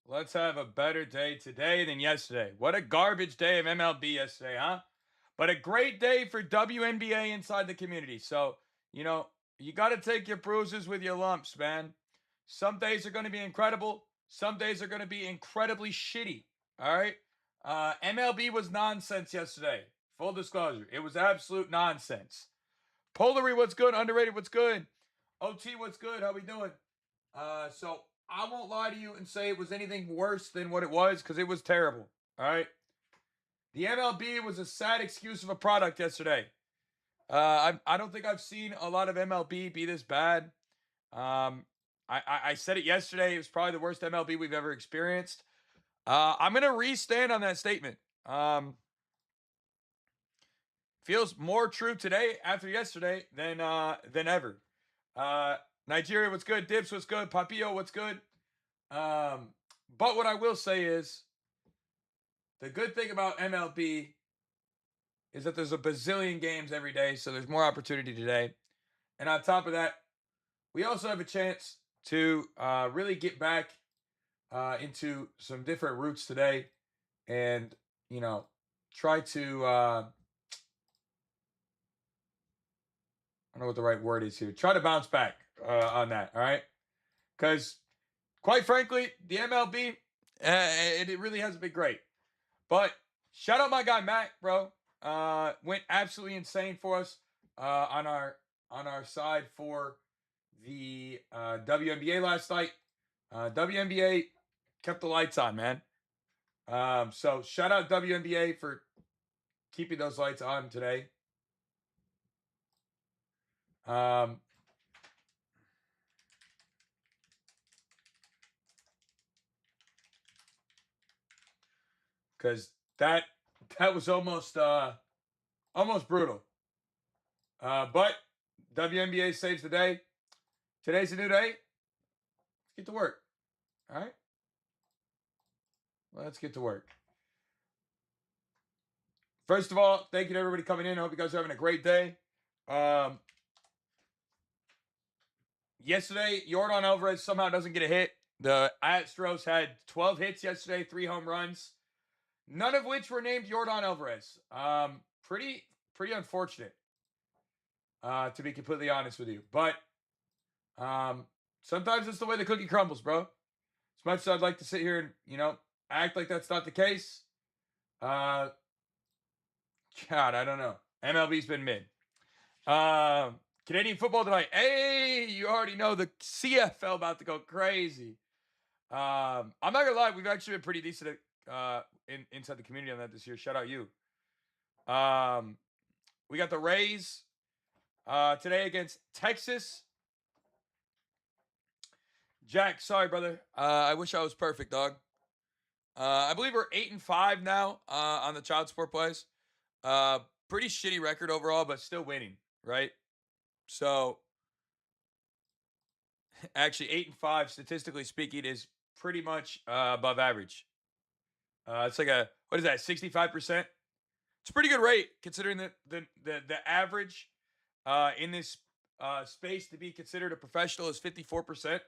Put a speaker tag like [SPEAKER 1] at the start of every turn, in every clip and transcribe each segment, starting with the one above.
[SPEAKER 1] Let's have a better day today than yesterday. What a garbage day of MLB yesterday, huh? But a great day for WNBA inside the community. So, you got to take your bruises with your lumps, man. Some days are going to be incredible. Some days are going to be incredibly shitty. All right. MLB was nonsense yesterday. Full disclosure, it was absolute nonsense. Polary, what's good? Underrated, what's good? OT, what's good? How we doing? So I won't lie to you and say it was anything worse than what it was because it was terrible. All right. The MLB was a sad excuse of a product yesterday. I don't think I've seen a lot of MLB be this bad. I said it yesterday. It was probably the worst MLB we've ever experienced. I'm gonna re-stand on that statement. Feels more true today after yesterday than ever. Nigeria, what's good? Dips, what's good? Papillo, what's good? But what I will say is the good thing about MLB is that there's a bazillion games every day, so there's more opportunity today. And on top of that, we also have a chance to really get back into some different routes today and, try to, I don't know what the right word is here, try to bounce back on that, all right? Because, quite frankly, the MLB, it really hasn't been great. But shout out my guy Mac, bro. Went absolutely insane for us on our side for the WNBA last night. WNBA kept the lights on, man. So shout out WNBA for keeping those lights on today. Because that was almost brutal. But WNBA saves the day. Today's a new day. Let's get to work. All right. Let's get to work. First of all, thank you to everybody coming in. I hope you guys are having a great day. Yesterday, Yordan Alvarez somehow doesn't get a hit. The Astros had 12 hits yesterday, 3 home runs, none of which were named Yordan Alvarez. Pretty unfortunate, to be completely honest with you. But sometimes it's the way the cookie crumbles, bro. As much as I'd like to sit here and act like that's not the case, God, I don't know. MLB's been mid. Canadian football tonight. Hey, you already know the CFL about to go crazy. I'm not gonna lie, we've actually been pretty decent inside the community on that this year. Shout out you. We got the Rays today against Texas. Jack, sorry, brother. I wish I was perfect, dog. I believe we're 8-5 now on the child support plays. Pretty shitty record overall, but still winning, right? So actually 8-5, statistically speaking, is pretty much above average. It's like what is that, 65%? It's a pretty good rate considering the average in this space to be considered a professional is 54%.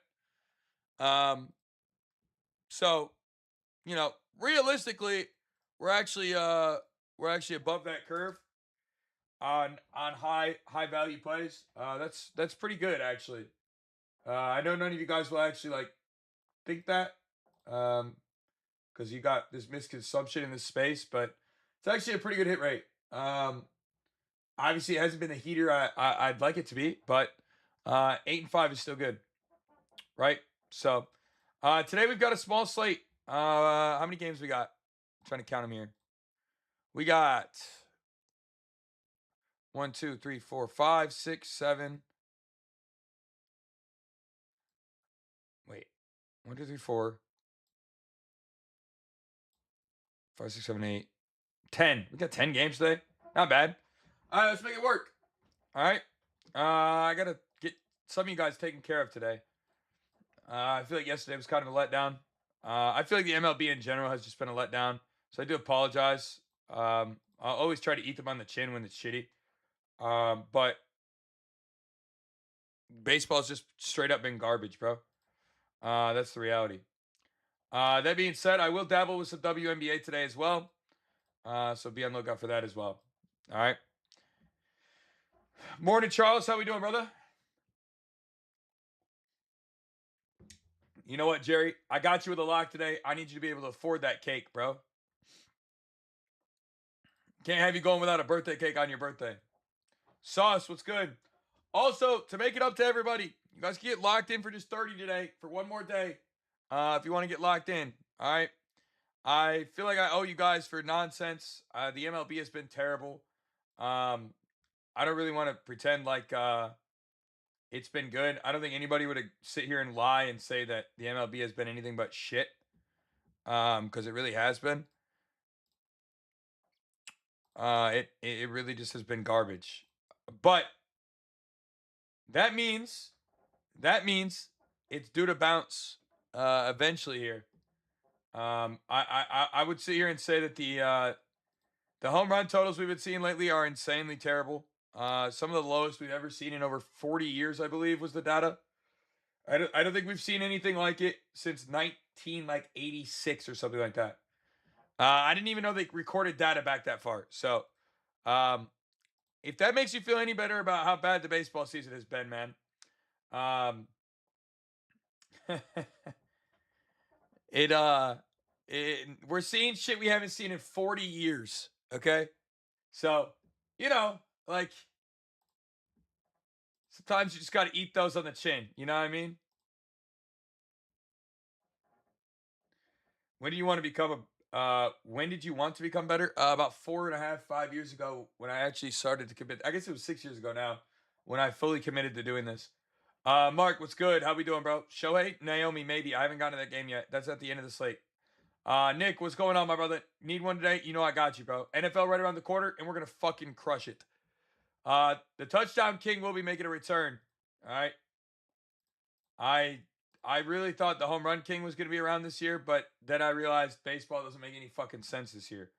[SPEAKER 1] So realistically, we're actually above that curve on high value plays. That's pretty good actually. I know none of you guys will actually think that because you got this misconsumption in this space, but it's actually a pretty good hit rate. Obviously, it hasn't been the heater I'd like it to be, but 8-5 is still good, right? So today we've got a small slate. How many games we got? I'm trying to count them here. We got 1, 2, 3, 4, 5, 6, 7. Wait, 1, 2, 3, 4, 5, 6, 7, 8, 10. We got 10 games today. Not bad. All right, let's make it work. All right. I gotta get some of you guys taken care of today. I feel like yesterday was kind of a letdown. I feel like the MLB in general has just been a letdown. So I do apologize. I'll always try to eat them on the chin when it's shitty. But baseball's just straight up been garbage, bro. That's the reality. That being said, I will dabble with some WNBA today as well. So be on the lookout for that as well. All right. Morning, Charles. How we doing, brother? You know what, Jerry? I got you with a lock today. I need you to be able to afford that cake, bro. Can't have you going without a birthday cake on your birthday. Sauce, what's good? Also, to make it up to everybody, you guys can get locked in for just 30 today for one more day. If you want to get locked in. All right. I feel like I owe you guys for nonsense. The MLB has been terrible. Um, I don't really want to pretend like it's been good. I don't think anybody would sit here and lie and say that the MLB has been anything but shit. Because it really has been. It really just has been garbage. But that means it's due to bounce eventually here. I would sit here and say that the home run totals we've been seeing lately are insanely terrible. Some of the lowest we've ever seen in over 40 years, I believe, was the data. I don't think we've seen anything like it since 1986 or something like that. I didn't even know they recorded data back that far. So, um, if that makes you feel any better about how bad the baseball season has been, man, um, it we're seeing shit we haven't seen in 40 years. Okay, so you know, like sometimes you just got to eat those on the chin. You know what I mean? When do you want to become a? When did you want to become better? About 4.5, 5 years ago, when I actually started to commit. I guess it was 6 years ago now, when I fully committed to doing this. Mark, what's good? How we doing, bro? Shohei, Naomi, maybe. I haven't gotten to that game yet. That's at the end of the slate. Nick, what's going on, my brother? Need one today? You know I got you, bro. NFL right around the corner, and we're gonna fucking crush it. The touchdown king will be making a return. All right. I I really thought the home run king was gonna be around this year, but then I realized baseball doesn't make any fucking sense this year.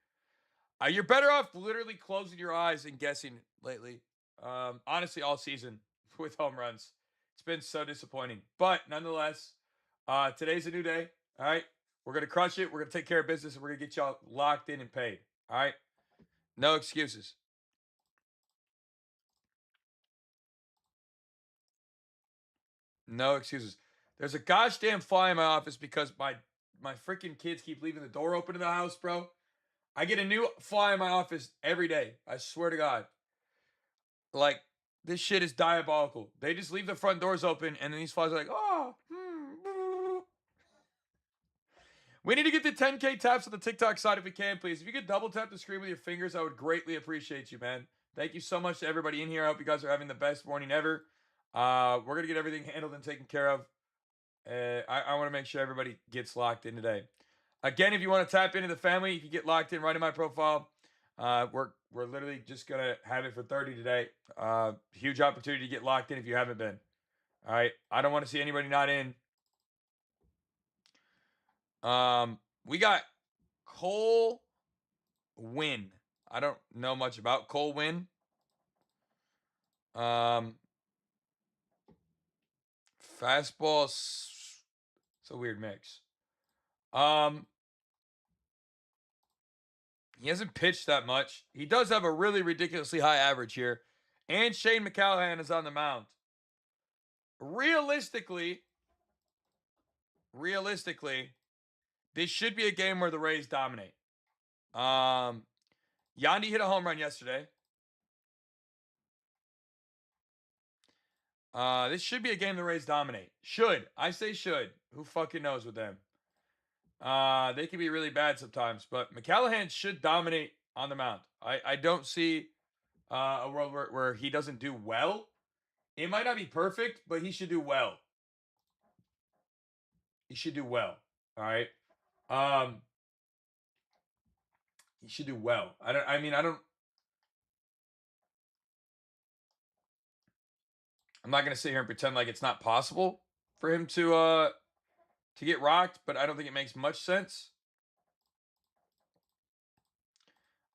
[SPEAKER 1] You're better off literally closing your eyes and guessing lately. Honestly, all season with home runs. It's been so disappointing. But nonetheless, today's a new day. All right. We're gonna crush it. We're gonna take care of business and we're gonna get y'all locked in and paid. All right. No excuses. No excuses. There's a gosh damn fly in my office because my freaking kids keep leaving the door open in the house, bro. I get a new fly in my office every day. I swear to God. Like, this shit is diabolical. They just leave the front doors open, and then these flies are like, oh, We need to get the 10K taps on the TikTok side if we can, please. If you could double tap the screen with your fingers, I would greatly appreciate you, man. Thank you so much to everybody in here. I hope you guys are having the best morning ever. We're going to get everything handled and taken care of. I want to make sure everybody gets locked in today. Again, if you want to tap into the family, you can get locked in right in my profile. We're literally just gonna have it for 30 today. Huge opportunity to get locked in if you haven't been. All right, I don't want to see anybody not in. We got Cole Win. I don't know much about Cole Win. Fastball. It's a weird mix. He hasn't pitched that much. He does have a really ridiculously high average here. And Shane McCallahan is on the mound. Realistically, this should be a game where the Rays dominate. Yandy hit a home run yesterday. This should be a game the Rays dominate. Should. I say should. Who fucking knows with them? They can be really bad sometimes, but McCallahan should dominate on the mound. I don't see a world where he doesn't do well. It might not be perfect, but he should do well. He should do well. All right. He should do well. I don't. I'm not gonna sit here and pretend like it's not possible for him to get rocked, but I don't think it makes much sense.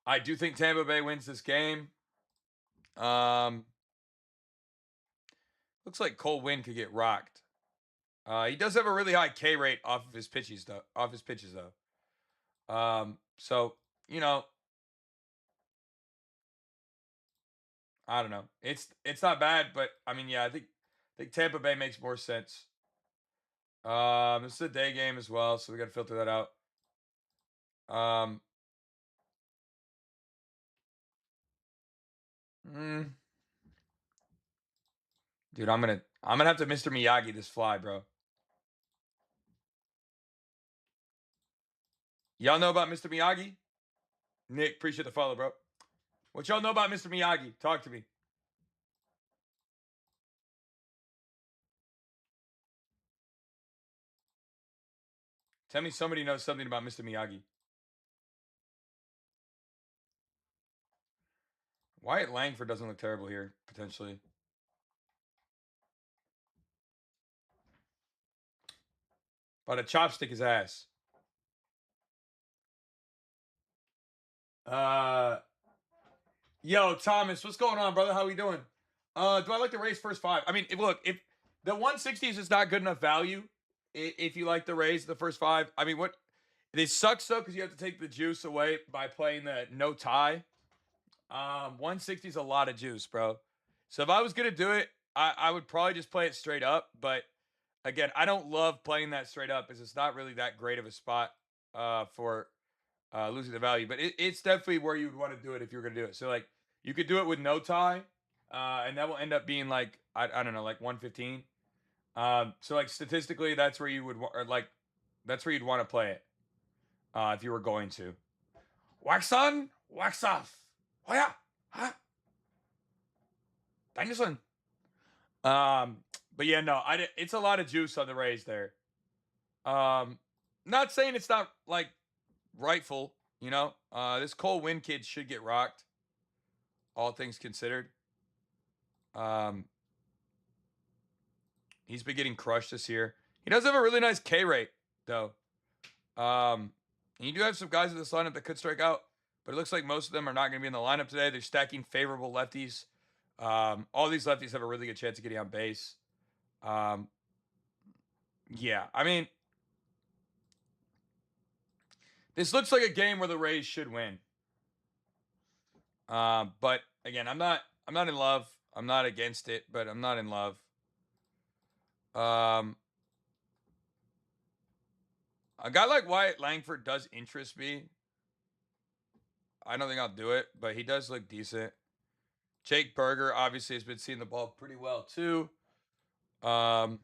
[SPEAKER 1] I do think Tampa Bay wins this game. Looks like Cole Winn could get rocked. He does have a really high K rate off of his pitches though. So you know, I don't know. It's not bad, but I mean, yeah, I think Tampa Bay makes more sense. This is a day game as well, so we got to filter that out. Um, mm, dude, I'm gonna have to Mr. Miyagi this fly, bro. Y'all know about Mr. Miyagi? Nick, appreciate the follow, bro. What y'all know about Mr. Miyagi? Talk to me. Tell me somebody knows something about Mr. Miyagi. Wyatt Langford doesn't look terrible here, potentially. But a chopstick his ass. Uh Yo, Thomas, what's going on, brother? How we doing? Do I like the Rays first five? I mean, if the 160s is not good enough value, if you like the Rays the first five, I mean, what this sucks though because you have to take the juice away by playing the no tie. 160 is a lot of juice, bro. So if I was gonna do it, I would probably just play it straight up. But again, I don't love playing that straight up because it's not really that great of a spot for losing the value. But it's definitely where you would want to do it if you're going to do it. So like you could do it with no tie, and that will end up being like I don't know, like 115. So like statistically, that's where you would or like that's where you'd want to play it if you were going to. Wax on, wax off. Oh yeah, huh? Danielson. Um, but yeah, no, it's a lot of juice on the Rays there. Um, not saying it's not like rightful, you know. This Cole Win kid should get rocked, all things considered. Um, he's been getting crushed this year. He does have a really nice K rate, though. And you do have some guys in this lineup that could strike out, but it looks like most of them are not going to be in the lineup today. They're stacking favorable lefties. All these lefties have a really good chance of getting on base. Um, yeah, I mean, this looks like a game where the Rays should win. But again, I'm not in love. I'm not against it, but I'm not in love. Um, a guy like Wyatt Langford does interest me. I don't think I'll do it, but he does look decent. Jake Berger obviously has been seeing the ball pretty well too. Um,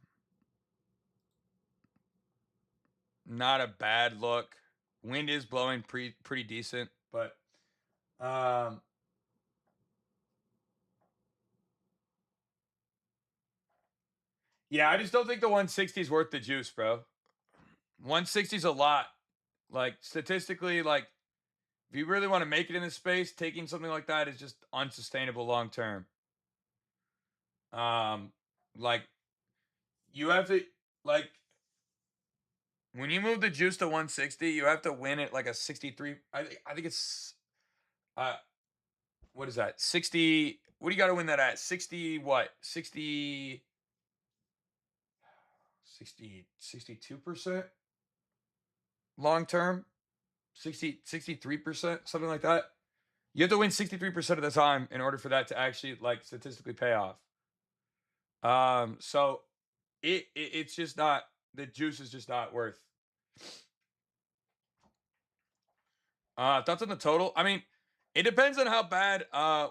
[SPEAKER 1] not a bad look. Wind is blowing pretty decent, but um, yeah, I just don't think the 160 is worth the juice, bro. 160 is a lot. Like statistically, like if you really want to make it in this space, taking something like that is just unsustainable long term. Um, like you have to like when you move the juice to 160, you have to win it like a 63. I think it's uh what is that? 60. What do you got to win that at? 60 what? 60 62% long term? 63%, something like that. You have to win 63% of the time in order for that to actually like statistically pay off. So it's just not the juice is just not worth. Thoughts on the total? I mean, it depends on how bad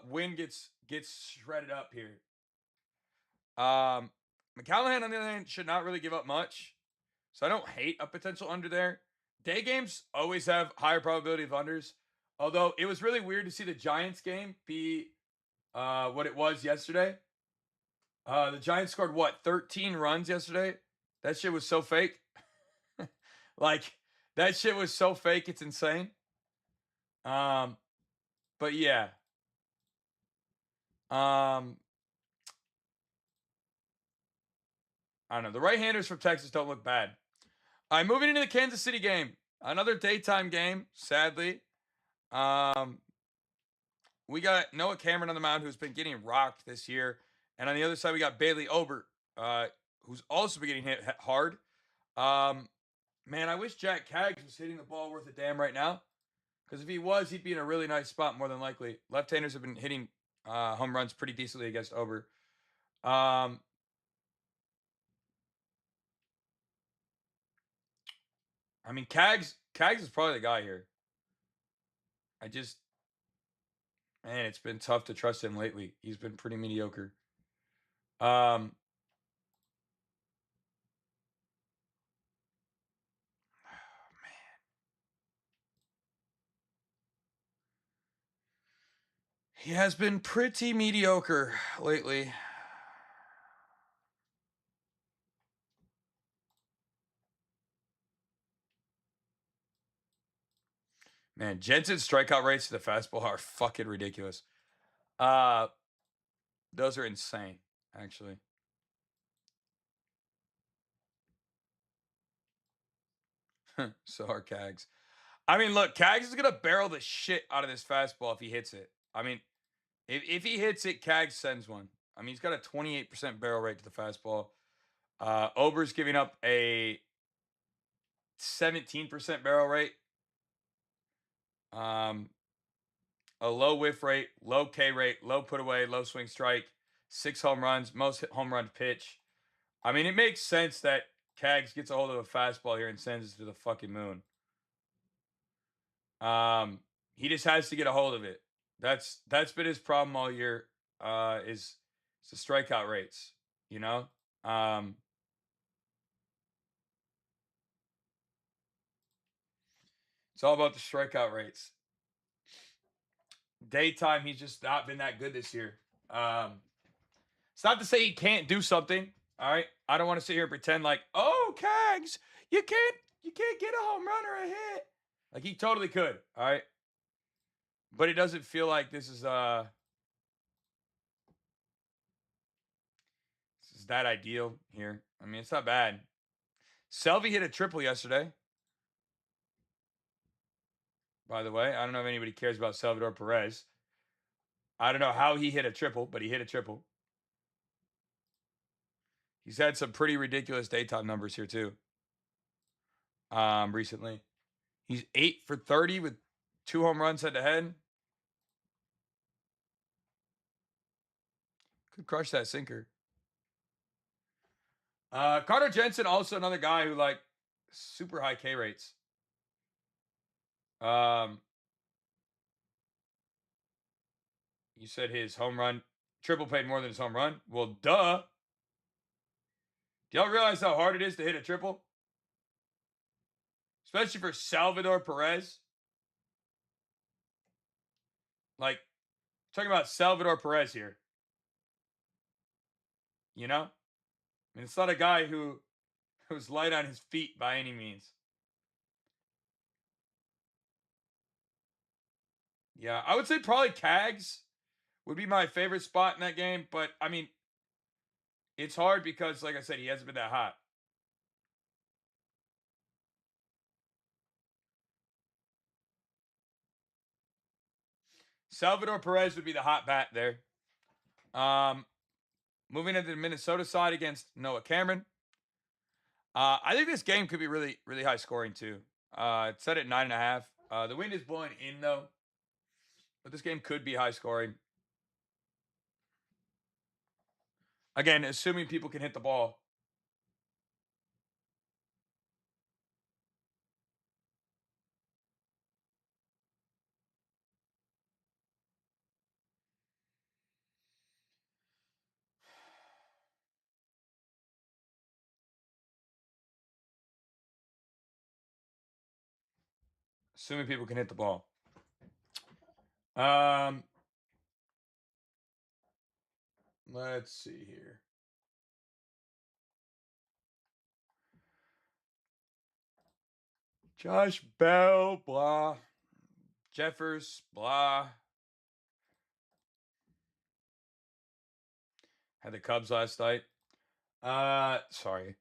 [SPEAKER 1] Win gets shredded up here. McCallahan on the other hand should not really give up much, so I don't hate a potential under there. Day games always have higher probability of unders, although it was really weird to see the Giants game be what it was yesterday. The Giants scored what 13 runs yesterday. That shit was so fake. Like that shit was so fake. It's insane. Um, but yeah. Um, I don't know. The right-handers from Texas don't look bad. I'm moving into the Kansas City game. Another daytime game, sadly. Um, we got Noah Cameron on the mound, who's been getting rocked this year, and on the other side we got Bailey Obert, who's also been getting hit hard. Man, I wish Jack Kaggs was hitting the ball worth a damn right now. Because if he was, he'd be in a really nice spot more than likely. Left-handers have been hitting home runs pretty decently against Ober. I mean, Kaggs is probably the guy here. I just, man, it's been tough to trust him lately. He's been pretty mediocre. Man, he has been pretty mediocre lately. Man, Jensen's strikeout rates to the fastball are fucking ridiculous. Those are insane, actually. So are Kaggs. I mean, look, Kaggs is gonna barrel the shit out of this fastball if he hits it. I mean, if he hits it, Kaggs sends one. I mean, he's got a 28% barrel rate to the fastball. Ober's giving up a 17% barrel rate. A low whiff rate, low K rate, low put away, low swing strike, 6 home runs, most home run pitch. I mean, it makes sense that Kaggs gets a hold of a fastball here and sends it to the fucking moon. He just has to get a hold of it. That's been his problem all year. Is the strikeout rates. You know. It's all about the strikeout rates. Daytime, he's just not been that good this year. It's not to say he can't do something. All right, I don't want to sit here and pretend like, oh, Kaggs, you can't get a home run or a hit. Like he totally could. All right, but it doesn't feel like this is that ideal here. I mean, it's not bad. Selvey hit a triple yesterday. By the way, I don't know if anybody cares about Salvador Perez. I don't know how he hit a triple, but he hit a triple. He's had some pretty ridiculous daytime numbers here too. Recently, he's 8 for 30 with 2 home runs head to head. Could crush that sinker. Carter Jensen, also another guy who like super high K rates. You said his home run triple paid more than his home run. Well, duh. Do y'all realize how hard it is to hit a triple? Especially for Salvador Perez. Like, talking about Salvador Perez here. You know? I mean, it's not a guy who's light on his feet by any means. Yeah, I would say probably Kaggs would be my favorite spot in that game. But, I mean, it's hard because, like I said, he hasn't been that hot. Salvador Perez would be the hot bat there. Moving into the Minnesota side against Noah Cameron. I think this game could be really, really high scoring too. It's set at 9.5. The wind is blowing in though, but this game could be high scoring. Again, assuming people can hit the ball. Assuming people can hit the ball. Let's see here. Josh Bell, blah. Jeffers, blah. Had the Cubs last night. Sorry.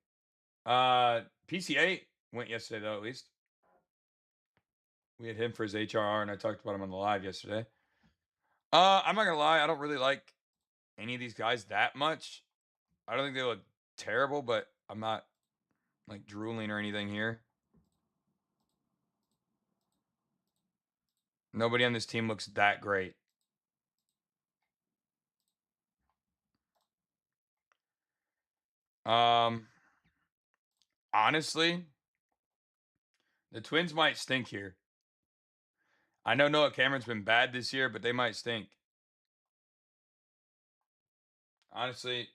[SPEAKER 1] PCA went yesterday though, at least. We had him for his HRR, and I talked about him on the live yesterday. I'm not gonna lie, I don't really like any of these guys that much. I don't think they look terrible, but I'm not like drooling or anything here. Nobody on this team looks that great. Um, honestly, the Twins might stink here. I know Noah Cameron's been bad this year, but they might stink. Honestly,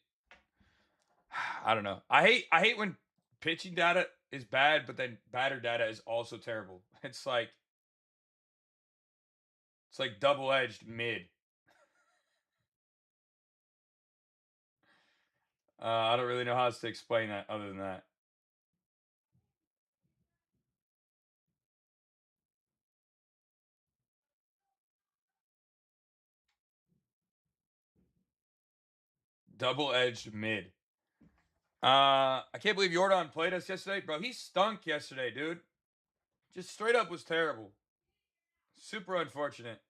[SPEAKER 1] I don't know. I hate when pitching data is bad, but then batter data is also terrible. It's like double-edged mid. I don't really know how else to explain that other than that. Double-edged mid. I can't believe Jordan played us yesterday, bro. He stunk yesterday, dude. Just straight up was terrible. Super unfortunate.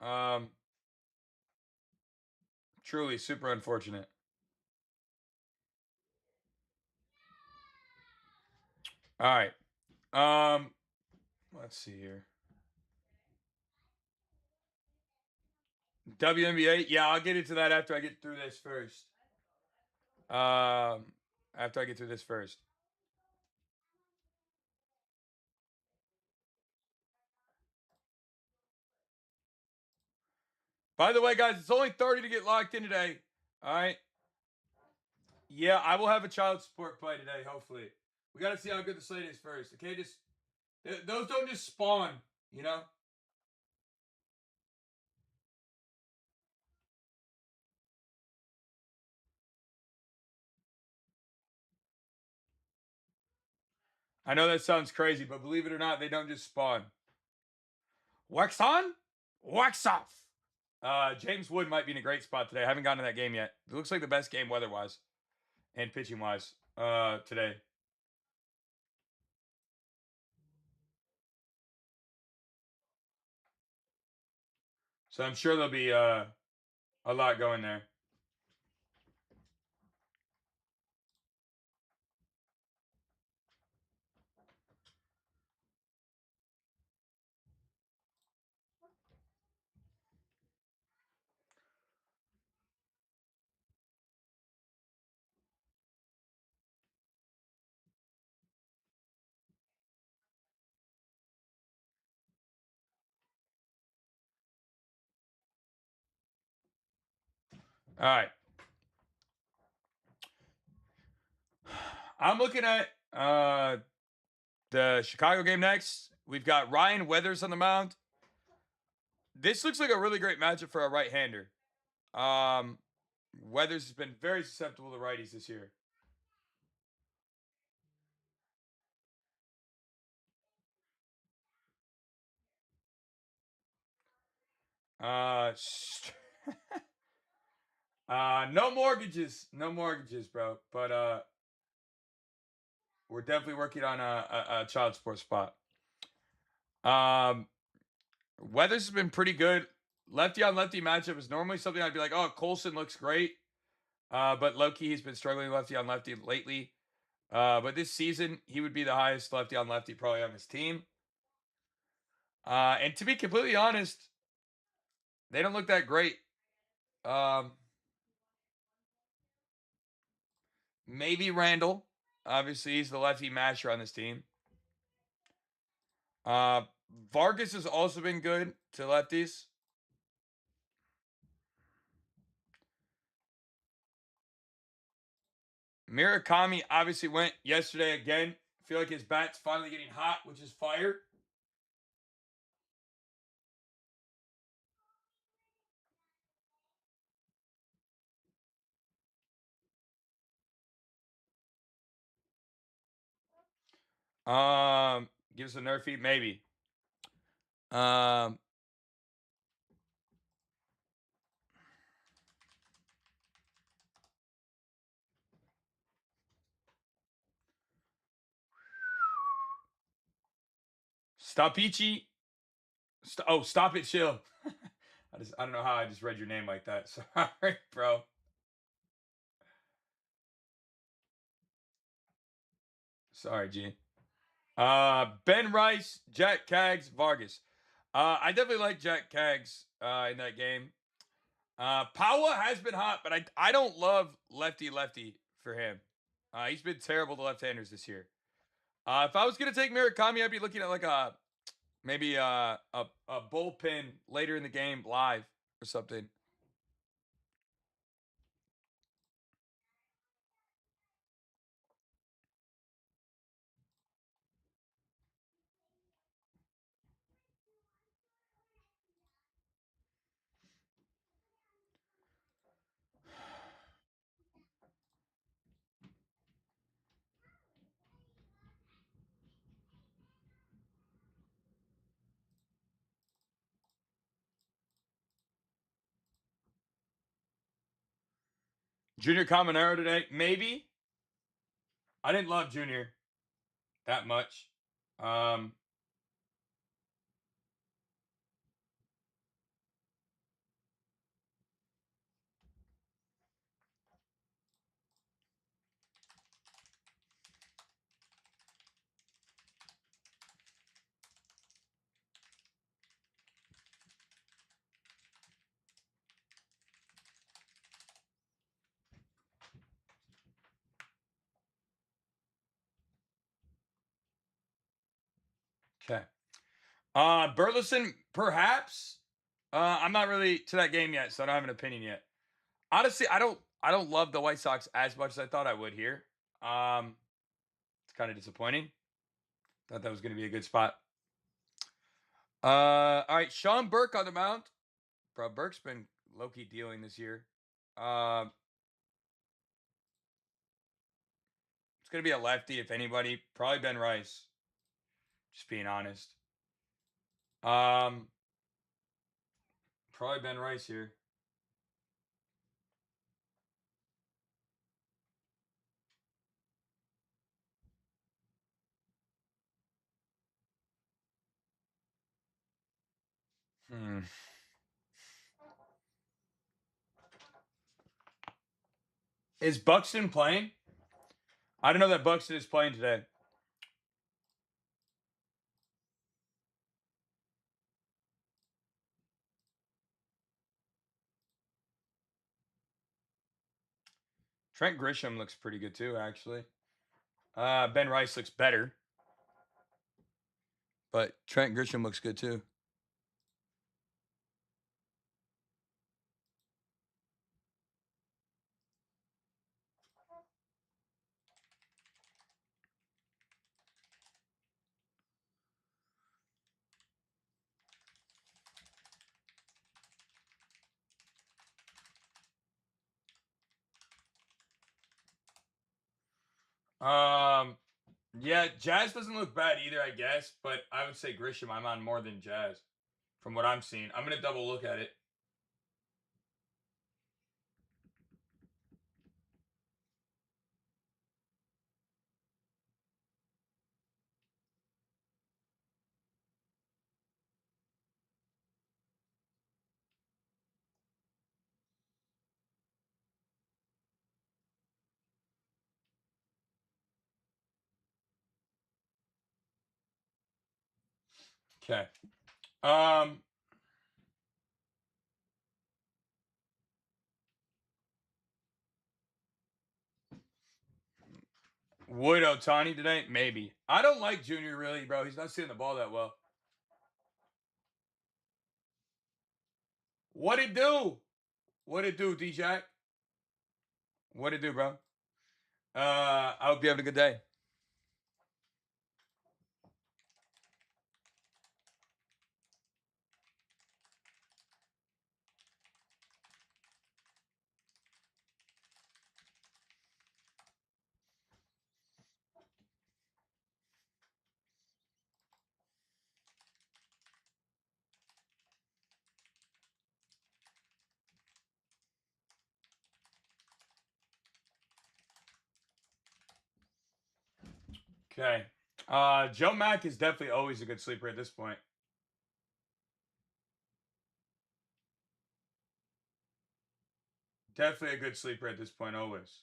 [SPEAKER 1] Um, truly super unfortunate. All right. Let's see here. WNBA. Yeah, I'll get into that after I get through this first. After I get through this first. By the way, guys, it's only 30 to get locked in today. All right. Yeah, I will have a child support play today, hopefully. We got to see how good the slate is first. Okay, those don't just spawn, you know? I know that sounds crazy, but believe it or not, they don't just spawn. Wax on, wax off. James Wood might be in a great spot today. I haven't gotten to that game yet. It looks like the best game weather-wise and pitching-wise today. So I'm sure there'll be a lot going there. All right. I'm looking at the Chicago game next. We've got Ryan Weathers on the mound. This looks like a really great matchup for a right-hander. Weathers has been very susceptible to righties this year. Uh, no mortgages, bro. But we're definitely working on a child support spot. Um, Weathers has been pretty good. Lefty on lefty matchup is normally something I'd be like, oh, Colson looks great. But Loki, he's been struggling lefty on lefty lately. But this season, he would be the highest lefty on lefty probably on his team. And to be completely honest, they don't look that great. Maybe Randall. Obviously, he's the lefty masher on this team. Uh, Vargas has also been good to lefties. Murakami obviously went yesterday again. Feel like his bat's finally getting hot, which is fire. Give us a nerfy, maybe. Um, Stopici. Stop it, chill. I don't know how I just read your name like that. Sorry, bro. Sorry, G. Ben Rice, Jack Cags, Vargas. I definitely like Jack Cags in that game. Paua has been hot, but I don't love lefty for him. He's been terrible to left-handers this year. If I was gonna take Murakami, I'd be looking at like maybe a bullpen later in the game live or something. Junior Caminero today, maybe. I didn't love Junior that much. Um, okay. Burleson, perhaps. I'm not really to that game yet, so I don't have an opinion yet. Honestly, I don't love the White Sox as much as I thought I would here. It's kind of disappointing. Thought that was going to be a good spot. All right, Sean Burke on the mound. Bro, Burke's been low key dealing this year. It's going to be a lefty if anybody. Probably Ben Rice. Just being honest. Um, Probably Ben Rice here. Hmm. Is Buxton playing? I don't know that Buxton is playing today. Trent Grisham looks pretty good too, actually. Ben Rice looks better, but Trent Grisham looks good too. Um, yeah, Jazz doesn't look bad either, I guess, but I would say Grisham I'm on more than Jazz from what I'm seeing. I'm gonna double look at it. Okay. Um, Would Otani today? Maybe. I don't like Junior really, bro. He's not seeing the ball that well. What it do? What it do, D-Jack? What it do, bro? I hope you having a good day. Okay. Joe Mack is definitely always a good sleeper at this point. Definitely a good sleeper at this point, always.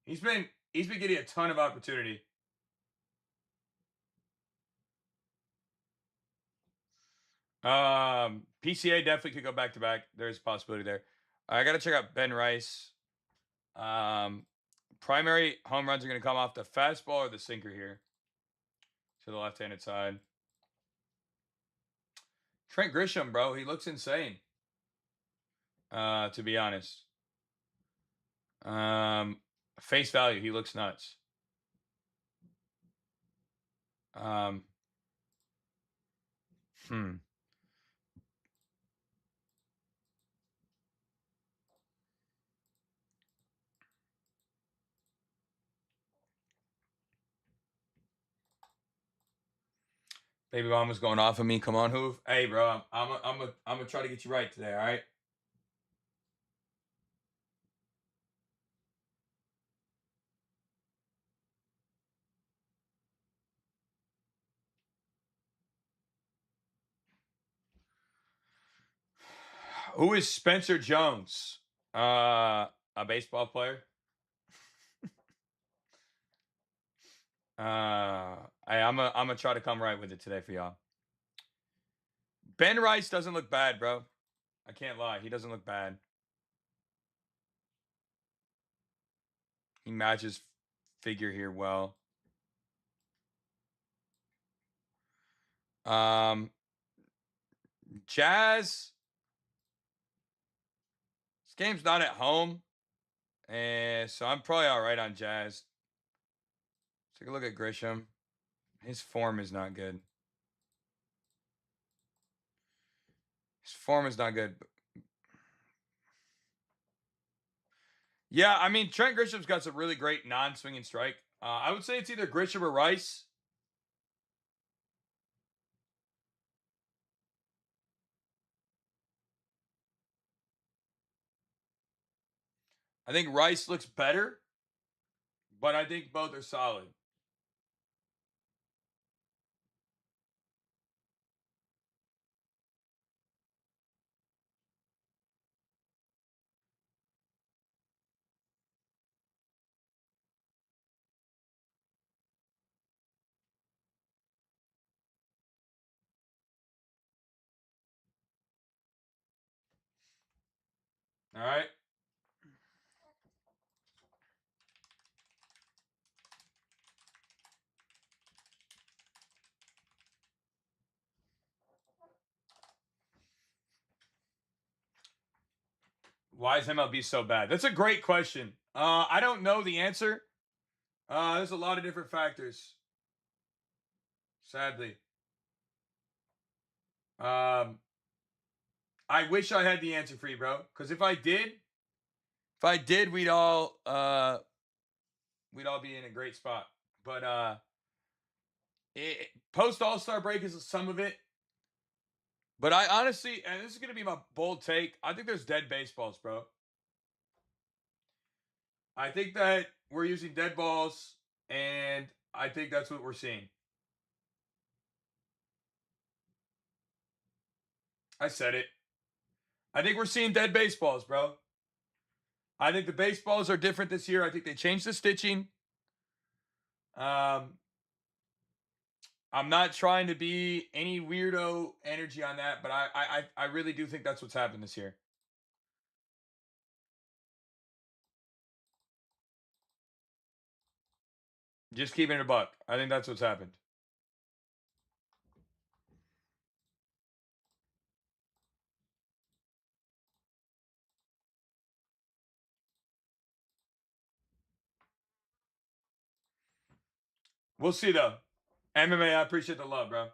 [SPEAKER 1] He's been getting a ton of opportunity. PCA definitely could go back to back. There's a possibility there. I got to check out Ben Rice. Primary home runs are going to come off the fastball or the sinker here to the left-handed side. Trent Grisham, bro, he looks insane. To be honest. Face value, he looks nuts. Um, hmm. Baby mama's going off of me. Come on, Hoove. Hey, bro, I'm gonna try to get you right today. All right. Who is Spencer Jones? A baseball player. I'm gonna try to come right with it today for y'all. Ben Rice doesn't look bad, bro. I can't lie. He doesn't look bad. He matches figure here well. Jazz. This game's not at home, and so I'm probably all right on Jazz. Take a look at Grisham. His form is not good. His form is not good. Yeah, I mean Trent Grisham's got some really great non-swinging strike. I would say it's either Grisham or Rice. I think Rice looks better, but I think both are solid. All right. Why is MLB so bad? That's a great question. I don't know the answer. There's a lot of different factors. Sadly. Um, I wish I had the answer for you, bro. Because if I did, we'd all be in a great spot. But post All Star break is some of it. But I honestly, and this is gonna be my bold take, I think there's dead baseballs, bro. I think that we're using dead balls, and I think that's what we're seeing. I said it. I think we're seeing dead baseballs, bro. I think the baseballs are different this year. I think they changed the stitching. Um, I'm not trying to be any weirdo energy on that, but I really do think that's what's happened this year. Just keeping it a buck. I think that's what's happened. We'll see though. MMA, I appreciate the love, bro.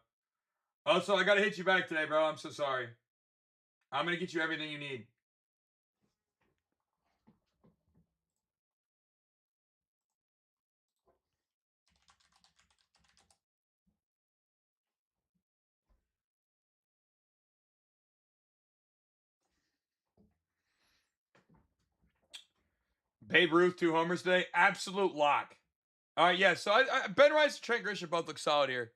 [SPEAKER 1] Also, I gotta hit you back today, bro. I'm so sorry. I'm gonna get you everything you need. Babe Ruth, 2 homers today. Absolute lock. All right, yeah. So Ben Rice and Trent Grisham both look solid here.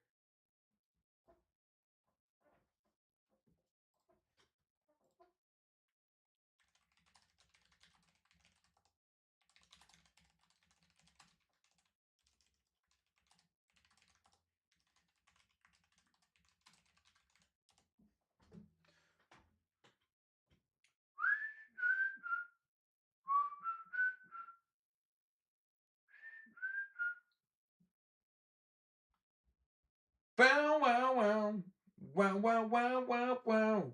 [SPEAKER 1] Wow, wow, wow, wow, wow.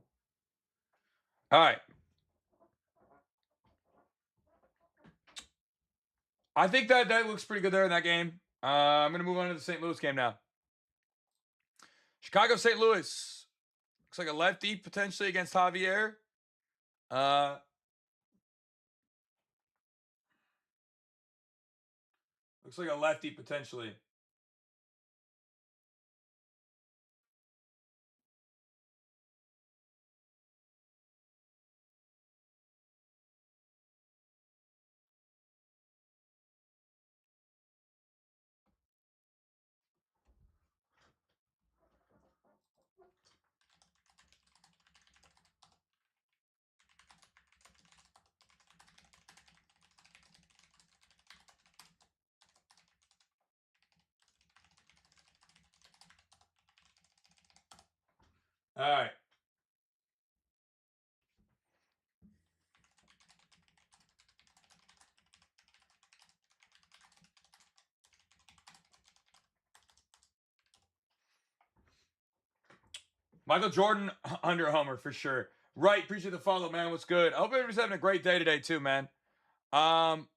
[SPEAKER 1] All right. I think that looks pretty good there in that game. I'm going to move on to the St. Louis game now. Chicago, St. Louis. Looks like a lefty potentially against Javier. Uh, Looks like a lefty potentially. All right. Michael Jordan under Homer for sure. Right. Appreciate the follow, man. What's good? I hope everybody's having a great day today, too, man. Um,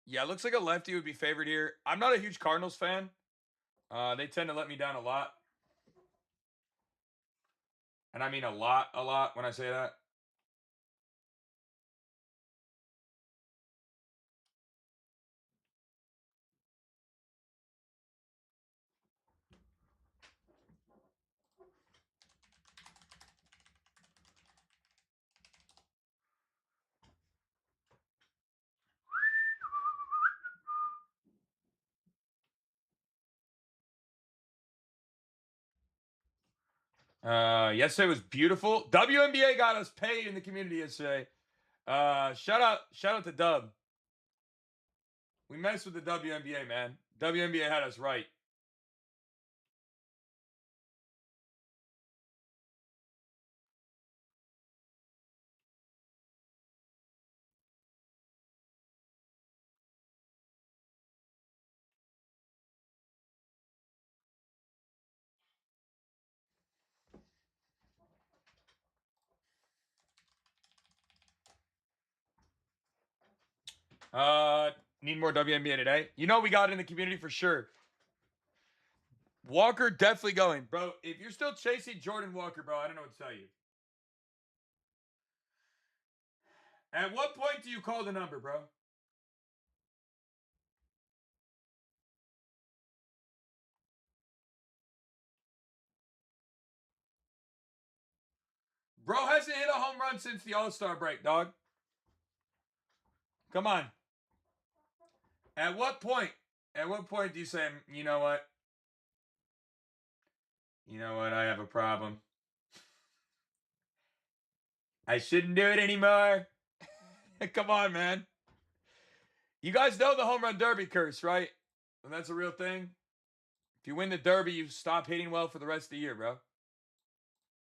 [SPEAKER 1] yeah, looks like a lefty would be favored here. I'm not a huge Cardinals fan. They tend to let me down a lot. And I mean a lot when I say that. Yesterday was beautiful. WNBA got us paid in the community yesterday. Shout out to Dub. We messed with the WNBA, man. WNBA had us right. Uh, Need more WNBA today. You know we got it in the community for sure. Walker definitely going, bro. If you're still chasing Jordan Walker, bro, I don't know what to tell you. At what point do you call the number, bro? Bro hasn't hit a home run since the All Star break, dog. Come on. At what point? At what point do you say, you know what? You know what? I have a problem. I shouldn't do it anymore. Come on, man. You guys know the home run derby curse, right? And that's a real thing. If you win the derby, you stop hitting well for the rest of the year, bro.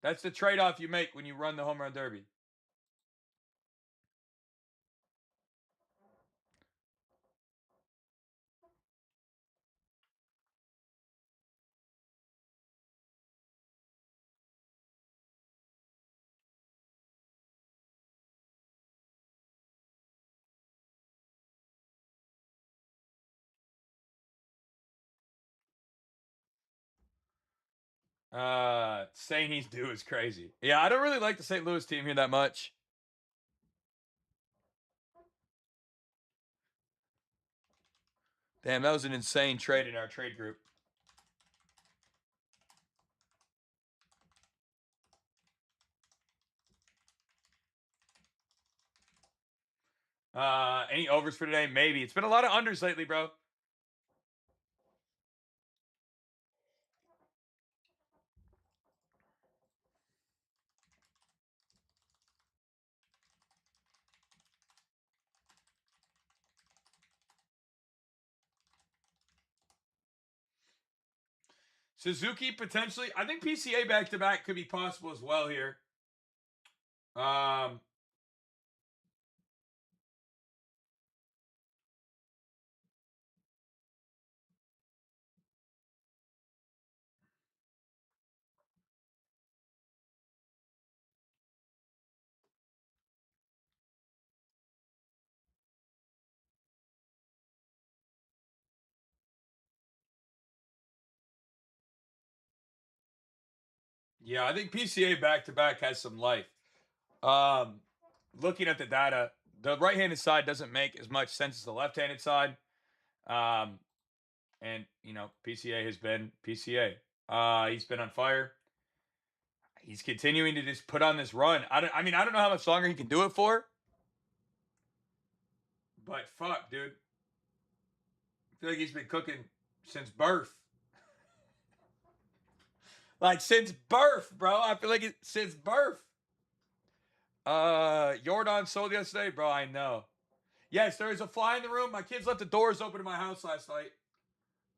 [SPEAKER 1] That's the trade-off you make when you run the home run derby. Saying he's due is crazy. Yeah, I don't really like the St. Louis team here that much. Damn, that was an insane trade in our trade group. Any overs for today? Maybe. It's been a lot of unders lately, bro. Suzuki potentially. I think PCA back to back could be possible as well here. Um, Yeah, I think PCA back-to-back has some life. Um, Looking at the data, the right-handed side doesn't make as much sense as the left-handed side. Um, and PCA has been PCA. He's been on fire. He's continuing to just put on this run. I mean, I don't know how much longer he can do it for, but fuck, dude. I feel like he's been cooking since birth. Like since birth, bro. I feel like since birth. Jordan sold yesterday, bro. I know. Yes, there is a fly in the room. My kids left the doors open in my house last night.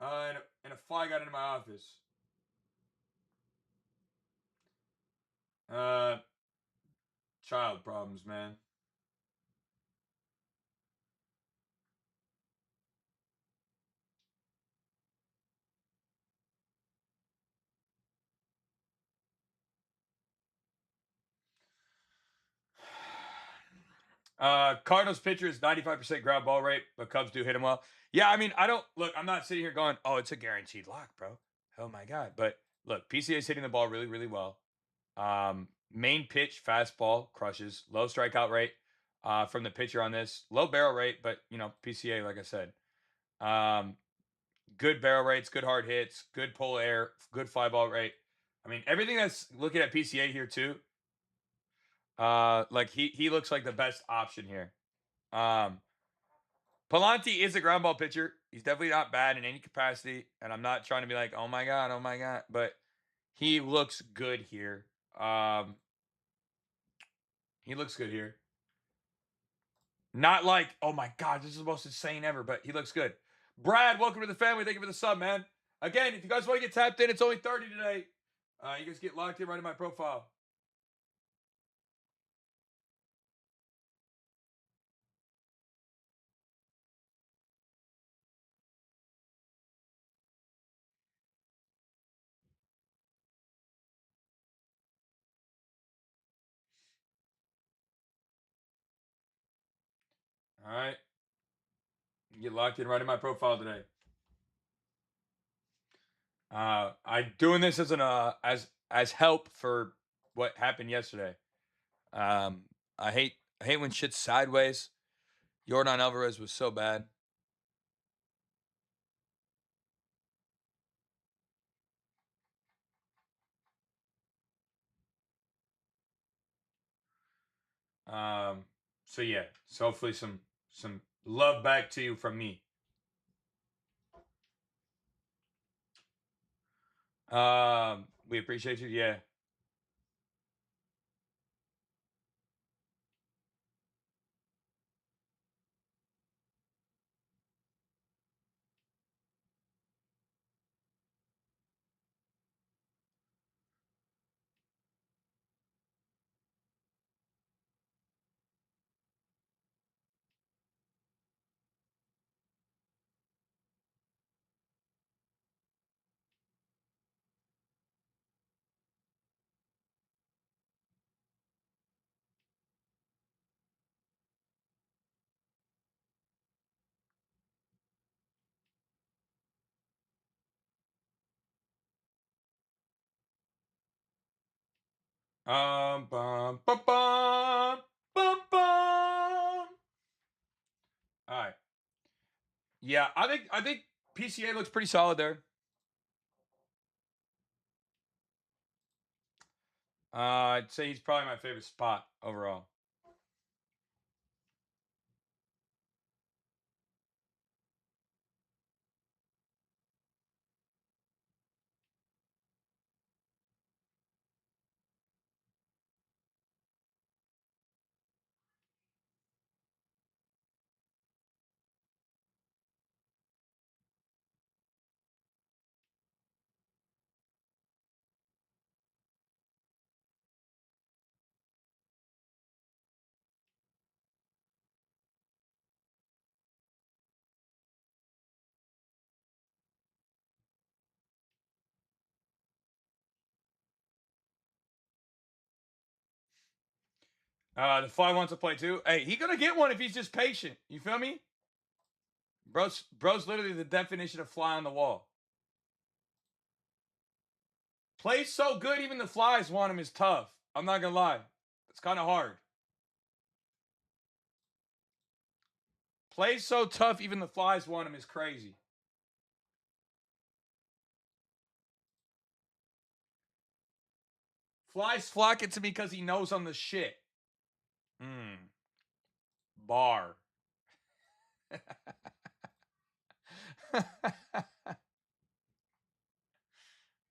[SPEAKER 1] And a fly got into my office. Uh, Child problems, man. Cardinals pitcher is 95% ground ball rate, but Cubs do hit him well. Yeah, I mean, I don't look. I'm not sitting here going, "Oh, it's a guaranteed lock, bro." Oh my god! But look, PCA is hitting the ball really, really well. Main pitch fastball crushes. Low strikeout rate from the pitcher on this. Low barrel rate, but PCA, like I said, um, good barrel rates, good hard hits, good pull air, good fly ball rate. I mean, everything that's looking at PCA here too. Like he looks like the best option here. Um, Palante is a ground ball pitcher. He's definitely not bad in any capacity, and I'm not trying to be like, oh my god, but he looks good here. Um, he looks good here. Not like, oh my god, this is the most insane ever, but he looks good. Brad, welcome to the family. Thank you for the sub, man. Again, if you guys want to get tapped in, it's only 30 today. You guys get locked in right in my profile. All right. You get locked in right in my profile today. I doing this as an as help for what happened yesterday. Um, I hate when shit's sideways. Jordan Alvarez was so bad. Um, so yeah, so hopefully some love back to you from me. We appreciate you. Yeah. Bum, bum, bum, bum, bum. All right. Yeah, I think PCA looks pretty solid there. I'd say he's probably my favorite spot overall. The fly wants to play too. Hey, he gonna get one if he's just patient. You feel me? Bro's literally the definition of fly on the wall. Plays so good, even the flies want him is tough. I'm not gonna lie. It's kind of hard. Plays so tough, even the flies want him is crazy. Flies flocking to me because he knows I'm the shit. Bar.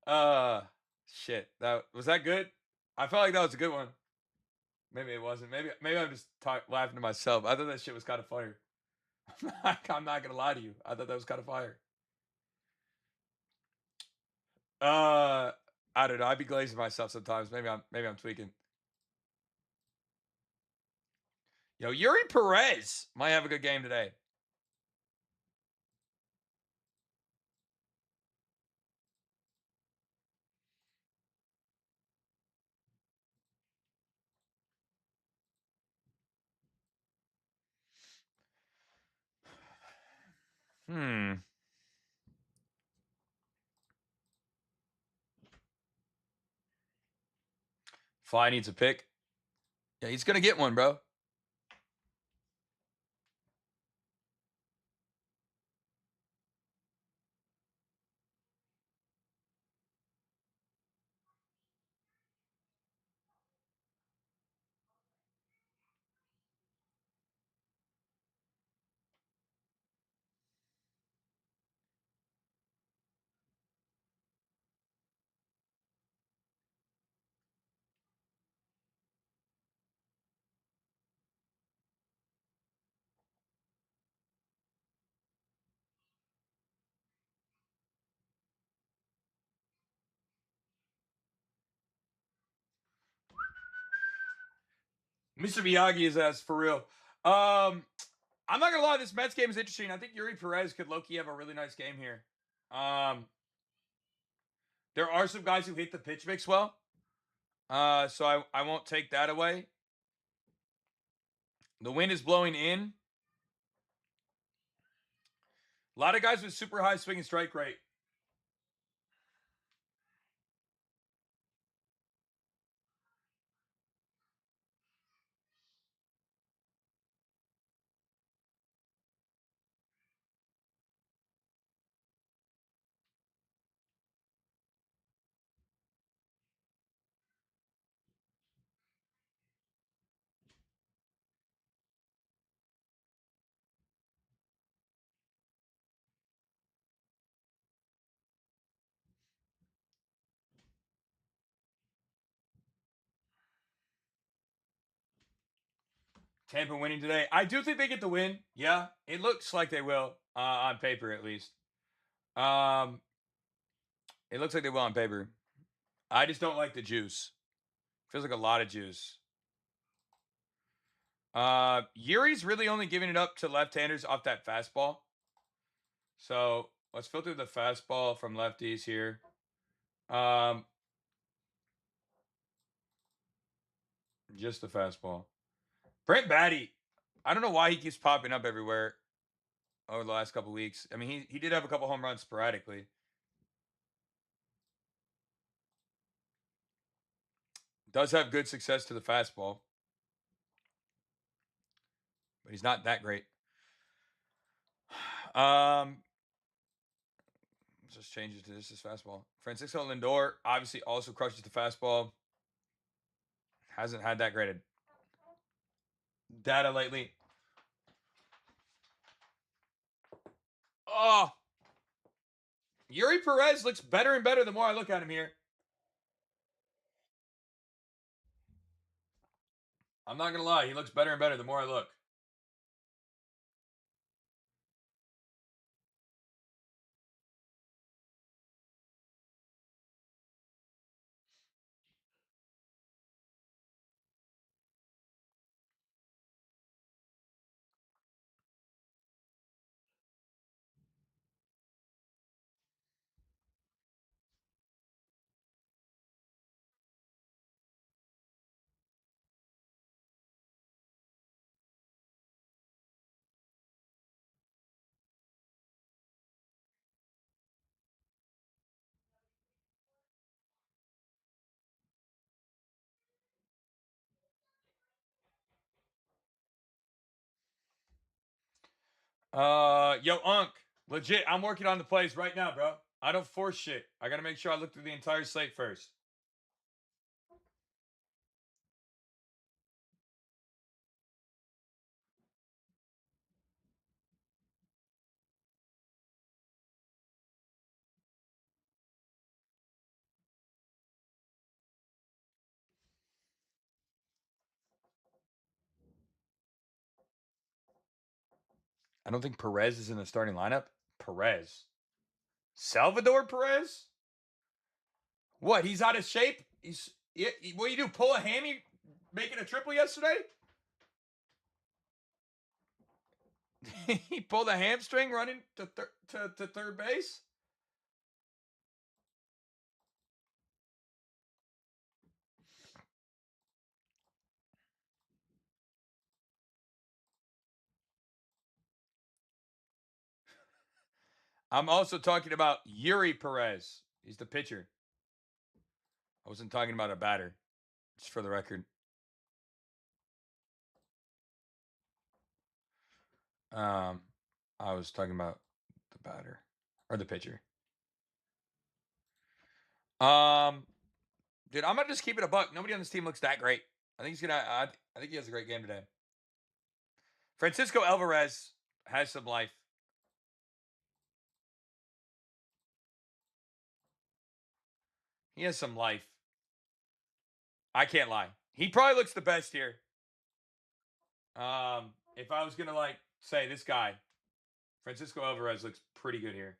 [SPEAKER 1] uh, shit. That was that good? I felt like that was a good one. Maybe it wasn't. Maybe I'm just laughing to myself. I thought that shit was kind of fire. I'm not gonna lie to you. I thought that was kind of fire. Uh, I don't know. I'd be glazing myself sometimes. Maybe I'm tweaking. Yo, Yuri Perez might have a good game today. Hmm. Fly needs a pick. Yeah, he's gonna get one, bro. Mr. Miyagi is ass for real. I'm not gonna lie, this Mets game is interesting. I think Yuri Perez could low-key have a really nice game here. Um, there are some guys who hit the pitch mix well. So I won't take that away. The wind is blowing in. A lot of guys with super high swing and strike rate. Tampa winning today. I do think they get the win. Yeah, it looks like they will on paper at least. Um, it looks like they will on paper. I just don't like the juice. Feels like a lot of juice. Yuri's really only giving it up to left-handers off that fastball. So let's filter the fastball from lefties here. Just the fastball. Brent Batty. I don't know why he keeps popping up everywhere over the last couple weeks. I mean, he did have a couple home runs sporadically. Does have good success to the fastball, but he's not that great. Um, just changes to this is fastball. Francisco Lindor obviously also crushes the fastball. Hasn't had that great data lately. Oh, Yuri Perez looks better and better the more I look at him here. I'm not gonna lie, he looks better and better the more I look. Yo, Unc, legit, I'm working on the plays right now, bro. I don't force shit. I gotta make sure I look through the entire slate first. I don't think Perez is in the starting lineup. Perez. Salvador Perez? What? He's out of shape? What do you do? Pull a hammy making a triple yesterday? He pulled a hamstring running to third base? I'm also talking about Yuri Perez. He's the pitcher. I wasn't talking about a batter, just for the record. Um, I was talking about the batter or the pitcher. Dude, I'm gonna just keep it a buck. Nobody on this team looks that great. I think he's gonna. I think he has a great game today. Francisco Alvarez has some life. He has some life. I can't lie. He probably looks the best here. If I was gonna like say this guy, Francisco Alvarez looks pretty good here.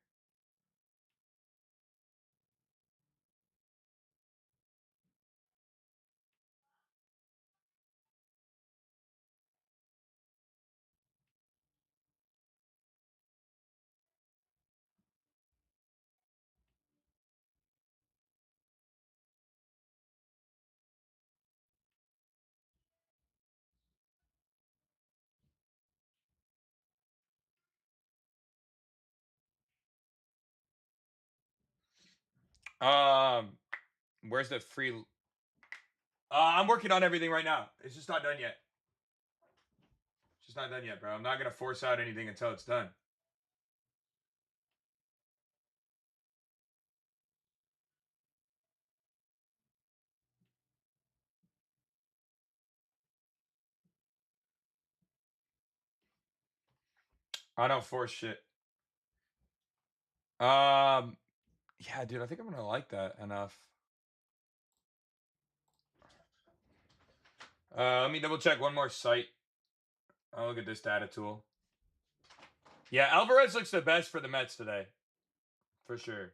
[SPEAKER 1] Um, where's the free? I'm working on everything right now. It's just not done yet. It's just not done yet, bro. I'm not gonna force out anything until it's done. I don't force shit. Yeah, dude, I think I'm gonna like that enough. Let me double check one more site. I'll look at this data tool. Yeah, Alvarez looks the best for the Mets today, for sure.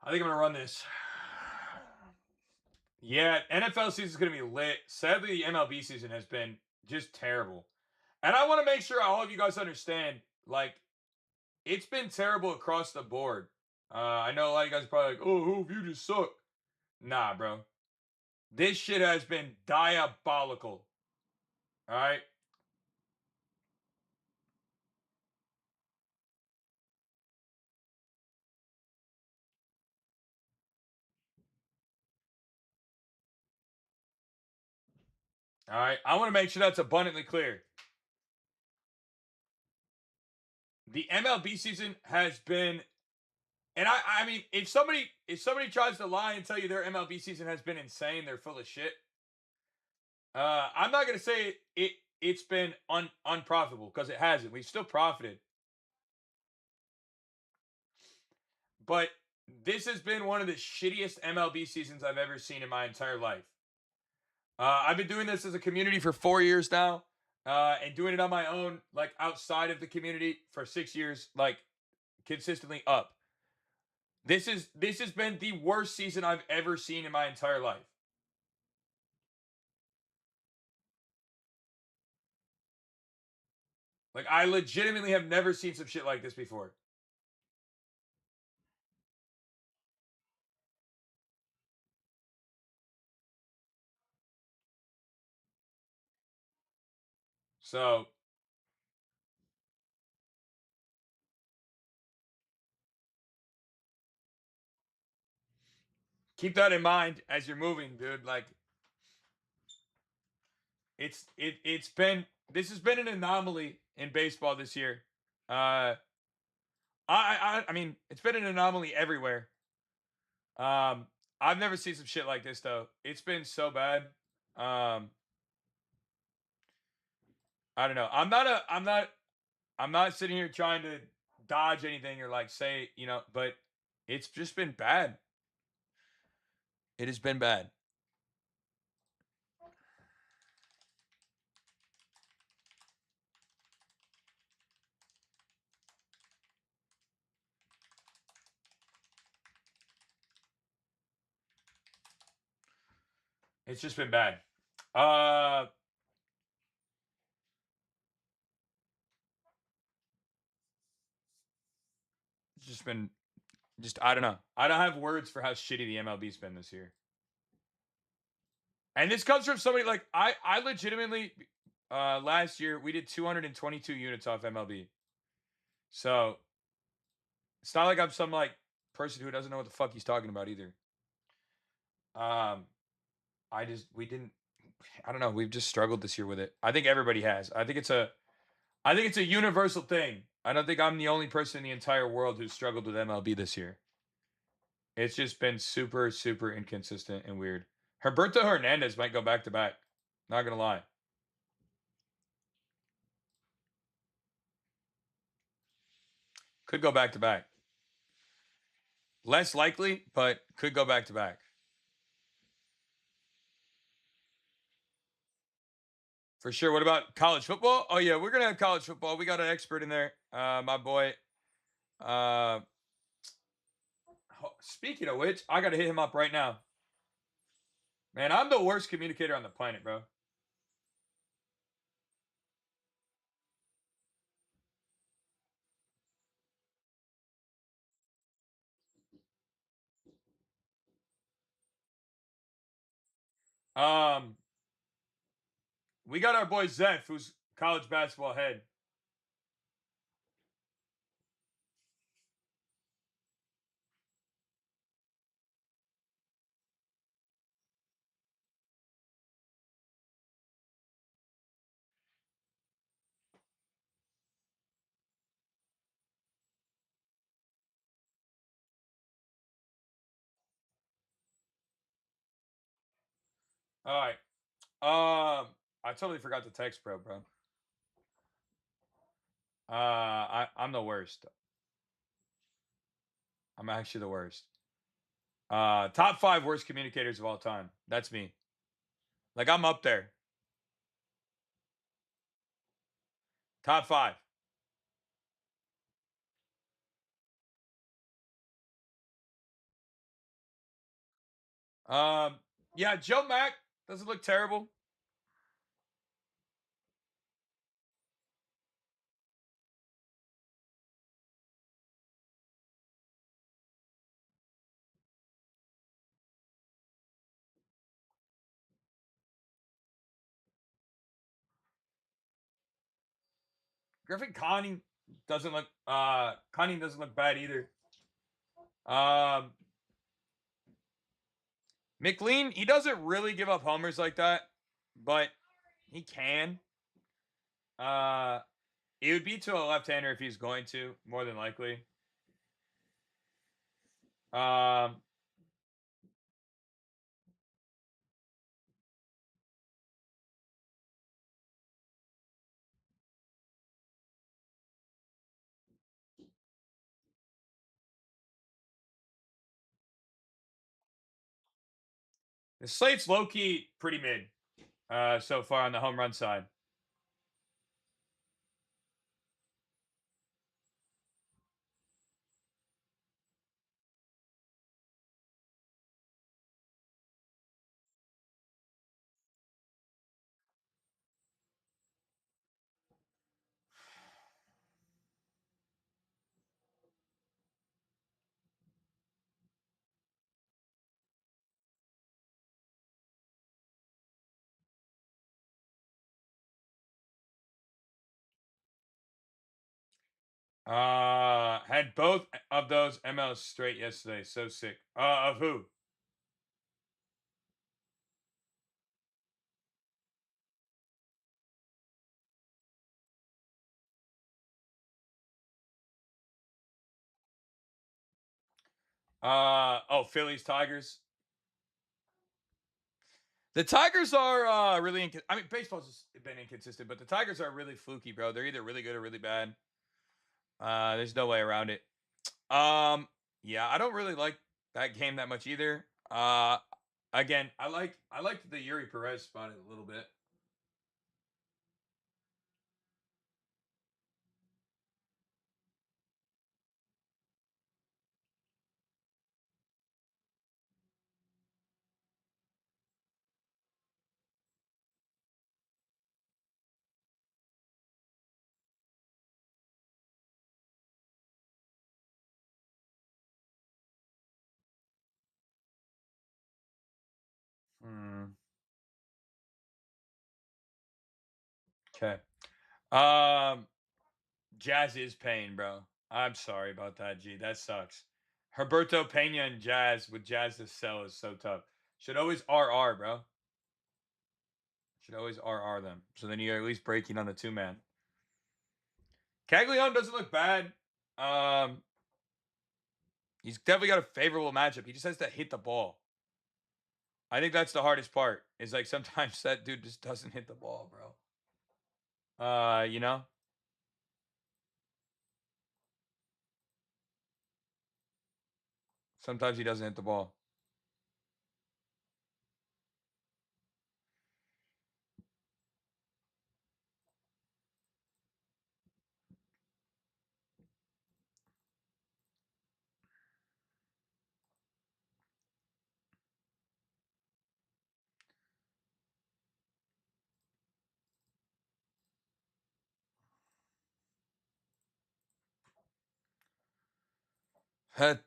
[SPEAKER 1] I think I'm gonna run this. Yeah, NFL season is gonna be lit. Sadly, the MLB season has been just terrible, and I want to make sure all of you guys understand. Like, it's been terrible across the board. I know a lot of you guys are probably like, "Oh, who you just suck." Nah, bro. This shit has been diabolical. All right. All right. I want to make sure that's abundantly clear. The MLB season has been, and I mean, if somebody tries to lie and tell you their MLB season has been insane, they're full of shit. I'm not gonna say it's been unprofitable because it hasn't. We've still profited, but this has been one of the shittiest MLB seasons I've ever seen in my entire life. I've been doing this as a community for 4 years now, and doing it on my own, like outside of the community for 6 years, like consistently up. This has been the worst season I've ever seen in my entire life. Like I legitimately have never seen some shit like this before. So keep that in mind as you're moving, dude. Like it's been this has been an anomaly in baseball this year. Uh, I mean, it's been an anomaly everywhere. Um, I've never seen some shit like this though. It's been so bad. Um, I don't know. I'm not sitting here trying to dodge anything or like say, but it's just been bad. It has been bad. It's just been bad. Uh, it's just been just I don't know. I don't have words for how shitty the MLB's been this year. And this comes from somebody like I legitimately last year we did 222 units off MLB. So it's not like I'm some like person who doesn't know what the fuck he's talking about either. Um we didn't I don't know, we've just struggled this year with it. I think everybody has. I think it's a universal thing. I don't think I'm the only person in the entire world who's struggled with MLB this year. It's just been super, super inconsistent and weird. Herberto Hernandez might go back to back. Not gonna lie. Could go back to back. Less likely, but could go back to back. For sure. What about college football? Oh yeah, we're gonna have college football. We got an expert in there. My boy. Uh Speaking of which, I gotta hit him up right now. Man, I'm the worst communicator on the planet, bro. Um, we got our boy Zeph, who's college basketball head. All right. I totally forgot to text bro. I'm the worst. I'm actually the worst. Top five worst communicators of all time. That's me. Like I'm up there. Top five. Um, yeah, Joe Mack doesn't look terrible. Griffin Conning doesn't look bad either. Um, McLean, he doesn't really give up homers like that, but he can. Uh, it would be to a left-hander if he's going to, more than likely. Um, the slate's low key pretty mid so far on the home run side. Had both of those MLs straight yesterday. So sick. Of who? Oh, Phillies, Tigers. The Tigers are really. I mean, baseball's just been inconsistent, but the Tigers are really fluky, bro. They're either really good or really bad. There's no way around it. Um, yeah, I don't really like that game that much either. Again, I liked the Yuri Perez spot a little bit. Hmm. Okay. Um, Jazz is pain, bro. I'm sorry about that, G. That sucks. Herberto Pena and Jazz with Jazz to sell is so tough. Should always RR, bro. Should always RR them. So then you're at least breaking on the two man. Caglione doesn't look bad. Um, he's definitely got a favorable matchup. He just has to hit the ball. I think that's the hardest part. Is like sometimes that dude just doesn't hit the ball, bro. You know? Sometimes he doesn't hit the ball.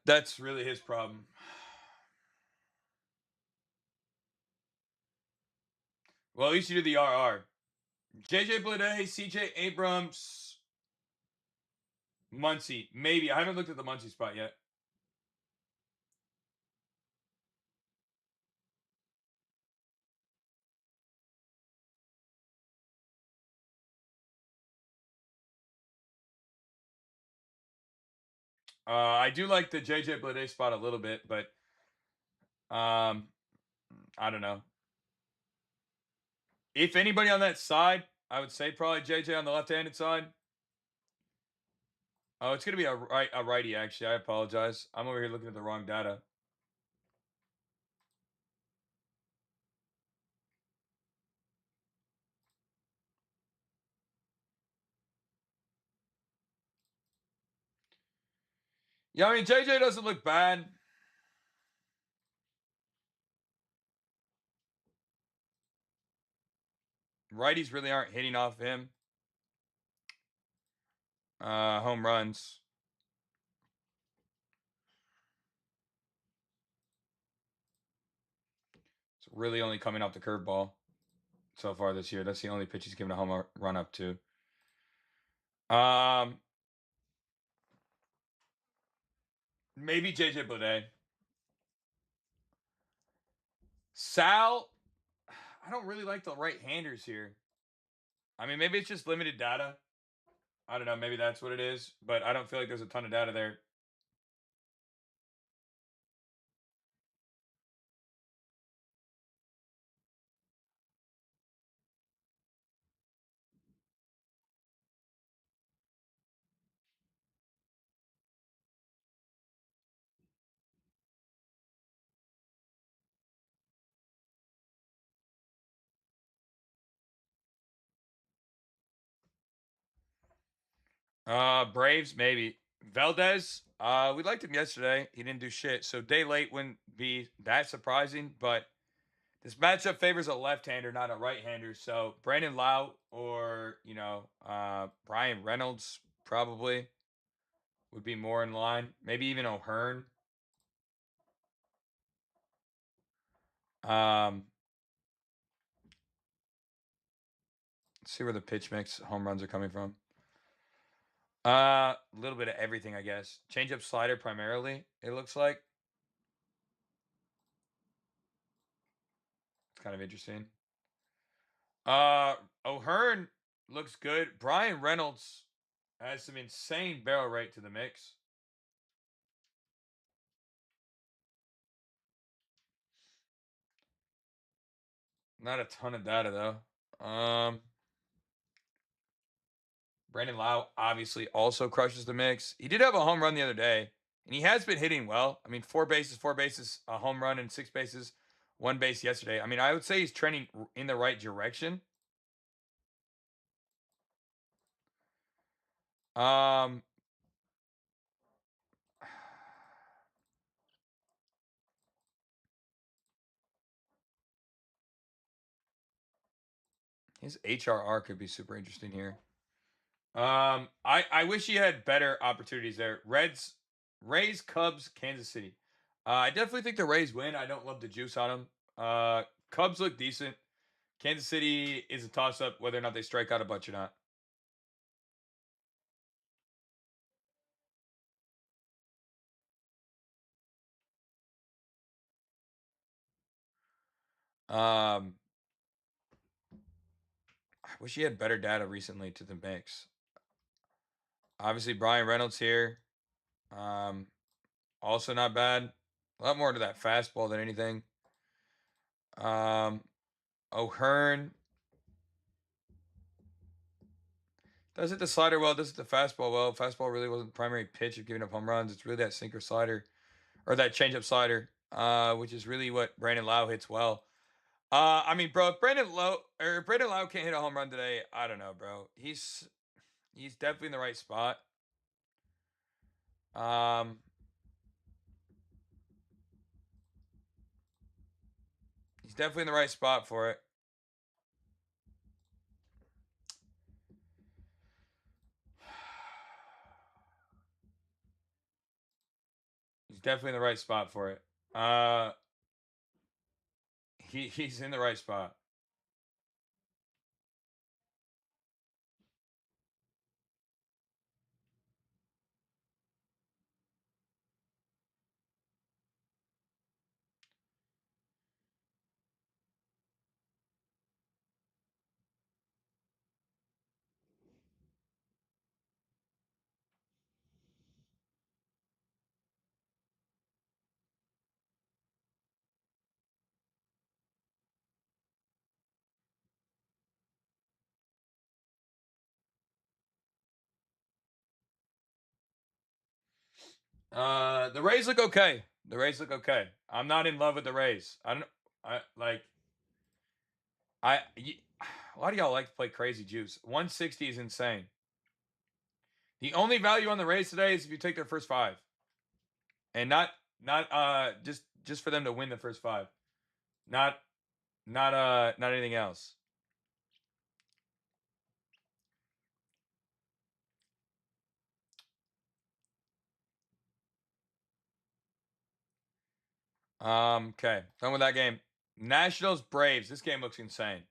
[SPEAKER 1] That's really his problem. Well, at least you did the RR. JJ Blade, CJ Abrams, Muncie. Maybe. I haven't looked at the Muncie spot yet. I do like the JJ Blade spot a little bit, but um, I don't know. If anybody on that side, I would say probably JJ on the left-handed side. Oh, it's gonna be a righty. Actually, I apologize. I'm over here looking at the wrong data. Yeah, I mean JJ doesn't look bad. Righties really aren't hitting off him. Home runs. It's really only coming off the curveball so far this year. That's the only pitch he's given a home run up to. Um, Maybe JJ Bleday. Sal, I don't really like the right-handers here. I mean, maybe it's just limited data. I don't know. Maybe that's what it is, but I don't feel like there's a ton of data there. Braves, maybe. Valdez, we liked him yesterday. He didn't do shit. So day late wouldn't be that surprising, but this matchup favors a left-hander, not a right-hander. So Brandon Lau or, Brian Reynolds probably would be more in line. Maybe even O'Hearn. Um, let's see where the pitch mix home runs are coming from. A little bit of everything, I guess. Change-up slider primarily, it looks like. It's kind of interesting. Uh, O'Hearn looks good. Brian Reynolds has some insane barrel rate to the mix. Not a ton of data though. Brandon Lau obviously also crushes the mix. He did have a home run the other day, and he has been hitting well. I mean, 4 bases, a home run, and 6 bases, 1 base yesterday. I mean, I would say he's trending in the right direction. Um, his HRR could be super interesting here. I wish he had better opportunities there. Rays, Cubs, Kansas City. I definitely think the Rays win. I don't love the juice on them. Cubs look decent. Kansas City is a toss up whether or not they strike out a bunch or not. Um, I wish he had better data recently to the mix. Obviously, Brian Reynolds here. Um, also not bad. A lot more to that fastball than anything. O'Hearn does it the slider well, does it the fastball well. Fastball really wasn't the primary pitch of giving up home runs. It's really that sinker slider or that changeup slider, which is really what Brandon Lau hits well. I mean, bro, if Brandon Lau can't hit a home run today, I don't know, bro. He's definitely in the right spot. Um, he's definitely in the right spot for it. He's definitely in the right spot for it. He's in the right spot. The Rays look okay. The Rays look okay. I'm not in love with the Rays. I don't. I like. A lot of y'all like to play crazy juice. 160 is insane. The only value on the Rays today is if you take their first five, and not just for them to win the first five, not not anything else. Okay, done with that game. Nationals Braves. This game looks insane.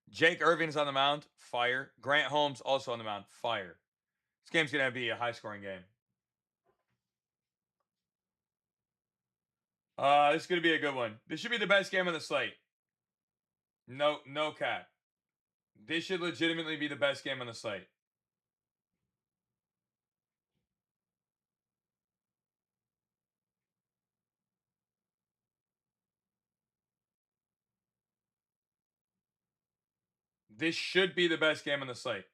[SPEAKER 1] Jake Irvin's on the mound, fire. Grant Holmes also on the mound, fire. This game's gonna be a high scoring game. This is gonna be a good one. This should be the best game on the slate. No cap. This should legitimately be the best game on the slate. This should be the best game on the slate.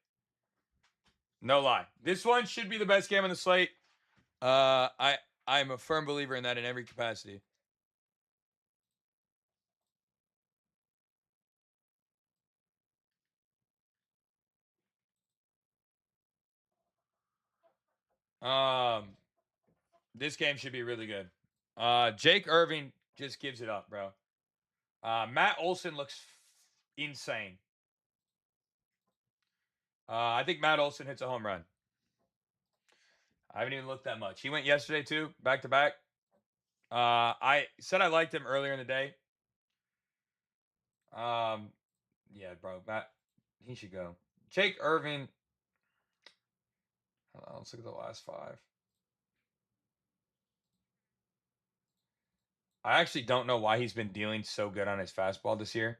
[SPEAKER 1] No lie. This one should be the best game on the slate. I'm a firm believer in that in every capacity. Um, this game should be really good. Jake Irving just gives it up, bro. Matt Olson looks insane. I think Matt Olson hits a home run. I haven't even looked that much. He went yesterday too, back to back. I said I liked him earlier in the day. Yeah, bro, Matt, he should go. Jake Irving. Hold on, let's look at the last five. I actually don't know why he's been dealing so good on his fastball this year.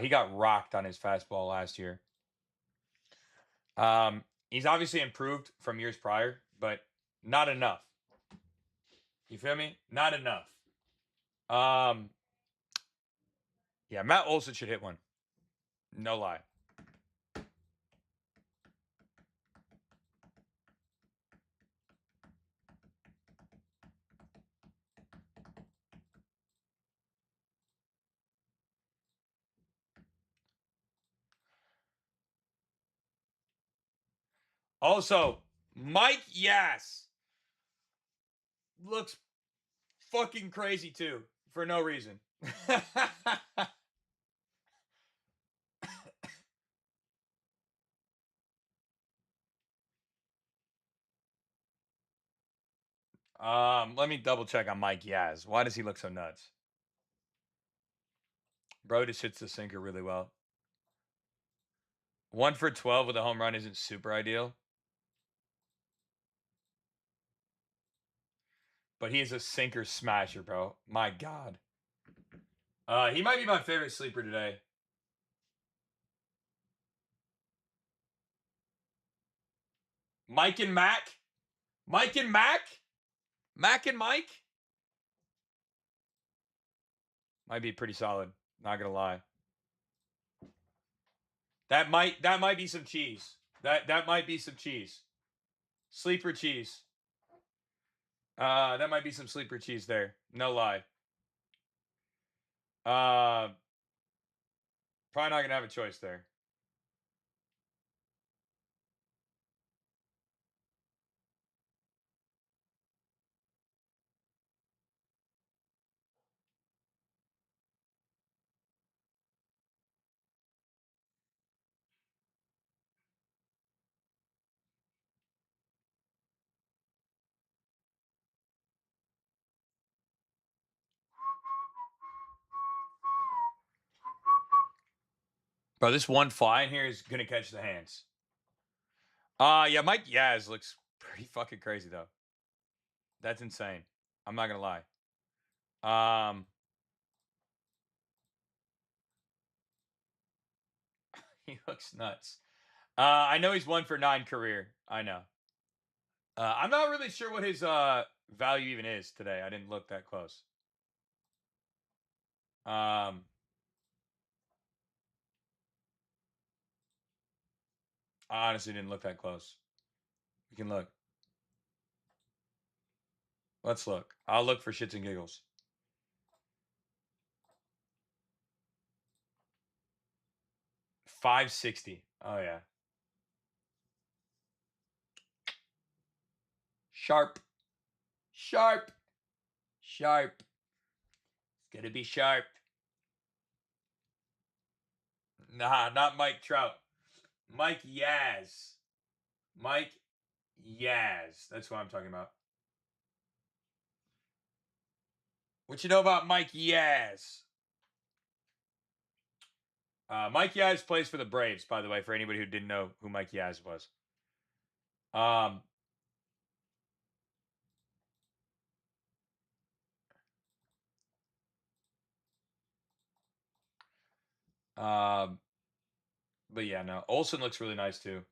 [SPEAKER 1] He got rocked on his fastball last year. He's obviously improved from years prior, but not enough. You feel me? Not enough. Um, Yeah, Matt Olson should hit one. No lie. Also, Mike Yass looks fucking crazy too for no reason. Let me double check on Mike Yaz. Why does he look so nuts? Bro just hits the sinker really well. 1 for 12 with a home run isn't super ideal. But he is a sinker smasher, bro. My God. He might be my favorite sleeper today. Mike and Mac? Mike and Mac? Mac and Mike? Might be pretty solid. Not gonna lie. That might be some cheese. That might be some cheese. Sleeper cheese. That might be some sleeper cheese there. No lie. Probably not gonna have a choice there. Bro, this one fly in here is gonna catch the hands. Yeah, Mike Yaz looks pretty fucking crazy though. That's insane. I'm not gonna lie. He looks nuts. I know he's 1 for 9 career. I know. I'm not really sure what his value even is today. I didn't look that close. I honestly didn't look that close. We can look. Let's look. I'll look for shits and giggles. $560. Oh yeah. Sharp. Sharp. Sharp. It's gonna be sharp. Nah, not Mike Trout. Mike Yaz. Mike Yaz. That's what I'm talking about. What you know about Mike Yaz? Mike Yaz plays for the Braves, by the way, for anybody who didn't know who Mike Yaz was. Um, um, but yeah, no. Olsen looks really nice too.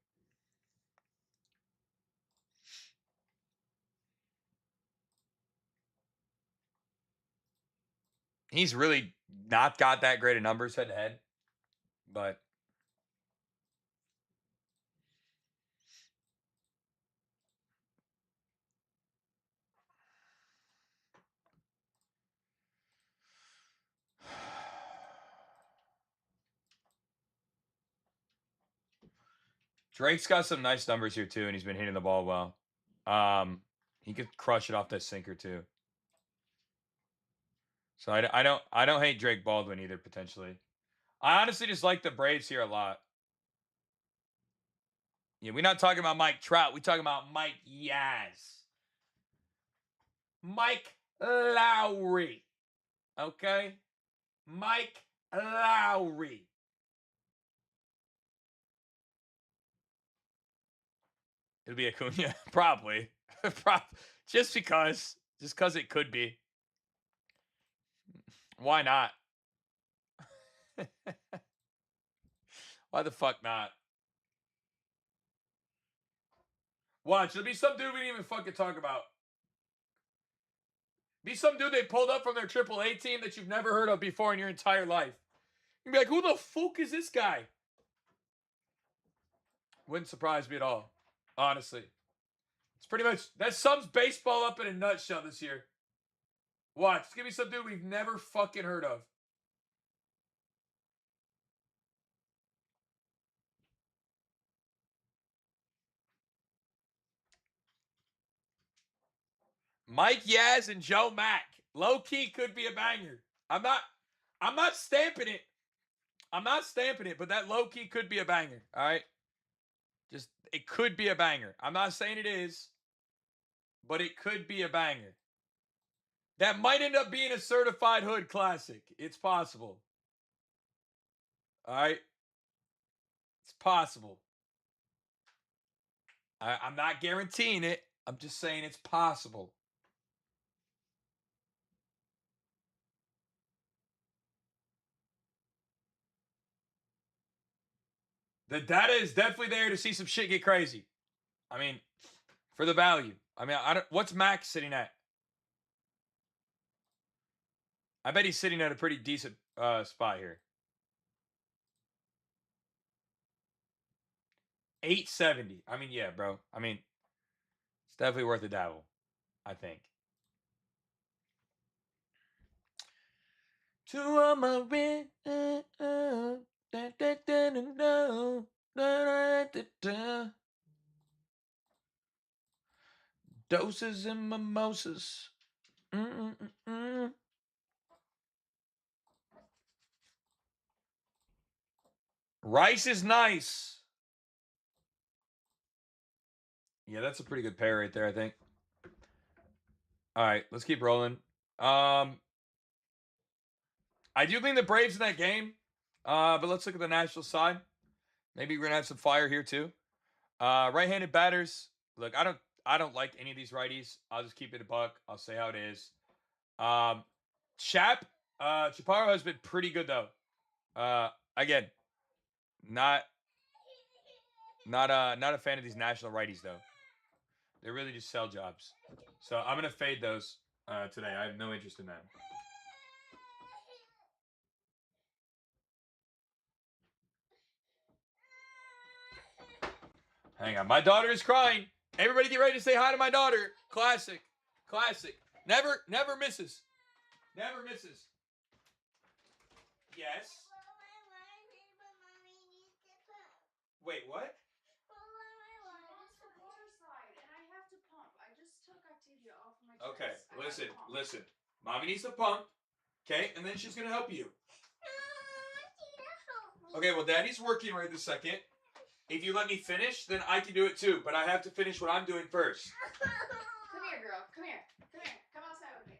[SPEAKER 1] He's really not got that great of numbers head to head, but Drake's got some nice numbers here too, and he's been hitting the ball well. He could crush it off that sinker too. So I don't hate Drake Baldwin either potentially. I honestly just like the Braves here a lot. Yeah, we're not talking about Mike Trout. We're talking about Mike Yaz. Mike Lowry. Okay? Mike Lowry. It'll be Acuna, probably. Just because it could be. Why not? Why the fuck not? Watch, there'll be some dude we didn't even fucking talk about. Be some dude they pulled up from their AAA team that you've never heard of before in your entire life. You'd be like, who the fuck is this guy? Wouldn't surprise me at all, honestly. It's pretty much, that sums baseball up in a nutshell this year. Watch, give me some dude we've never fucking heard of. Mike Yaz and Joe Mack. Low key could be a banger. I'm not stamping it. I'm not stamping it, but that low key could be a banger. All right. Just it could be a banger. I'm not saying it is, but it could be a banger. That might end up being a certified hood classic. It's possible. All right. It's possible. I'm not guaranteeing it. I'm just saying it's possible. The data is definitely there to see some shit get crazy. I mean, for the value. I mean, I don't. What's Max sitting at? I bet he's sitting at a pretty decent spot here. 870. I mean, yeah, bro. I mean, it's definitely worth a dabble, I think. To all my win, doses and mimosas. Rice is nice. Yeah, that's a pretty good pair right there, I think. All right, let's keep rolling. I do think the Braves in that game, but let's look at the National side. Maybe we're gonna have some fire here too. Right-handed batters. Look, I don't like any of these righties. I'll just keep it a buck. I'll say how it is. Chaparro has been pretty good though. Again, not a fan of these national righties though. They're really just sell jobs. So I'm gonna fade those today. I have no interest in that. Hang on, my daughter is crying. Everybody get ready to say hi to my daughter. Classic. Never misses. Never misses. Yes. Wait, what? Okay, listen. Mommy needs to pump. Okay, and then she's gonna help you. Okay, well, Daddy's working right this second. If you let me finish, then I can do it too. But I have to finish what I'm doing first.
[SPEAKER 2] Come here, girl. Come here. Come outside with me.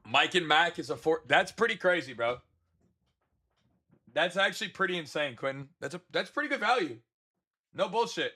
[SPEAKER 1] Mike and Mac is a four. That's pretty crazy, bro. That's actually pretty insane, Quentin. That's pretty good value. No bullshit.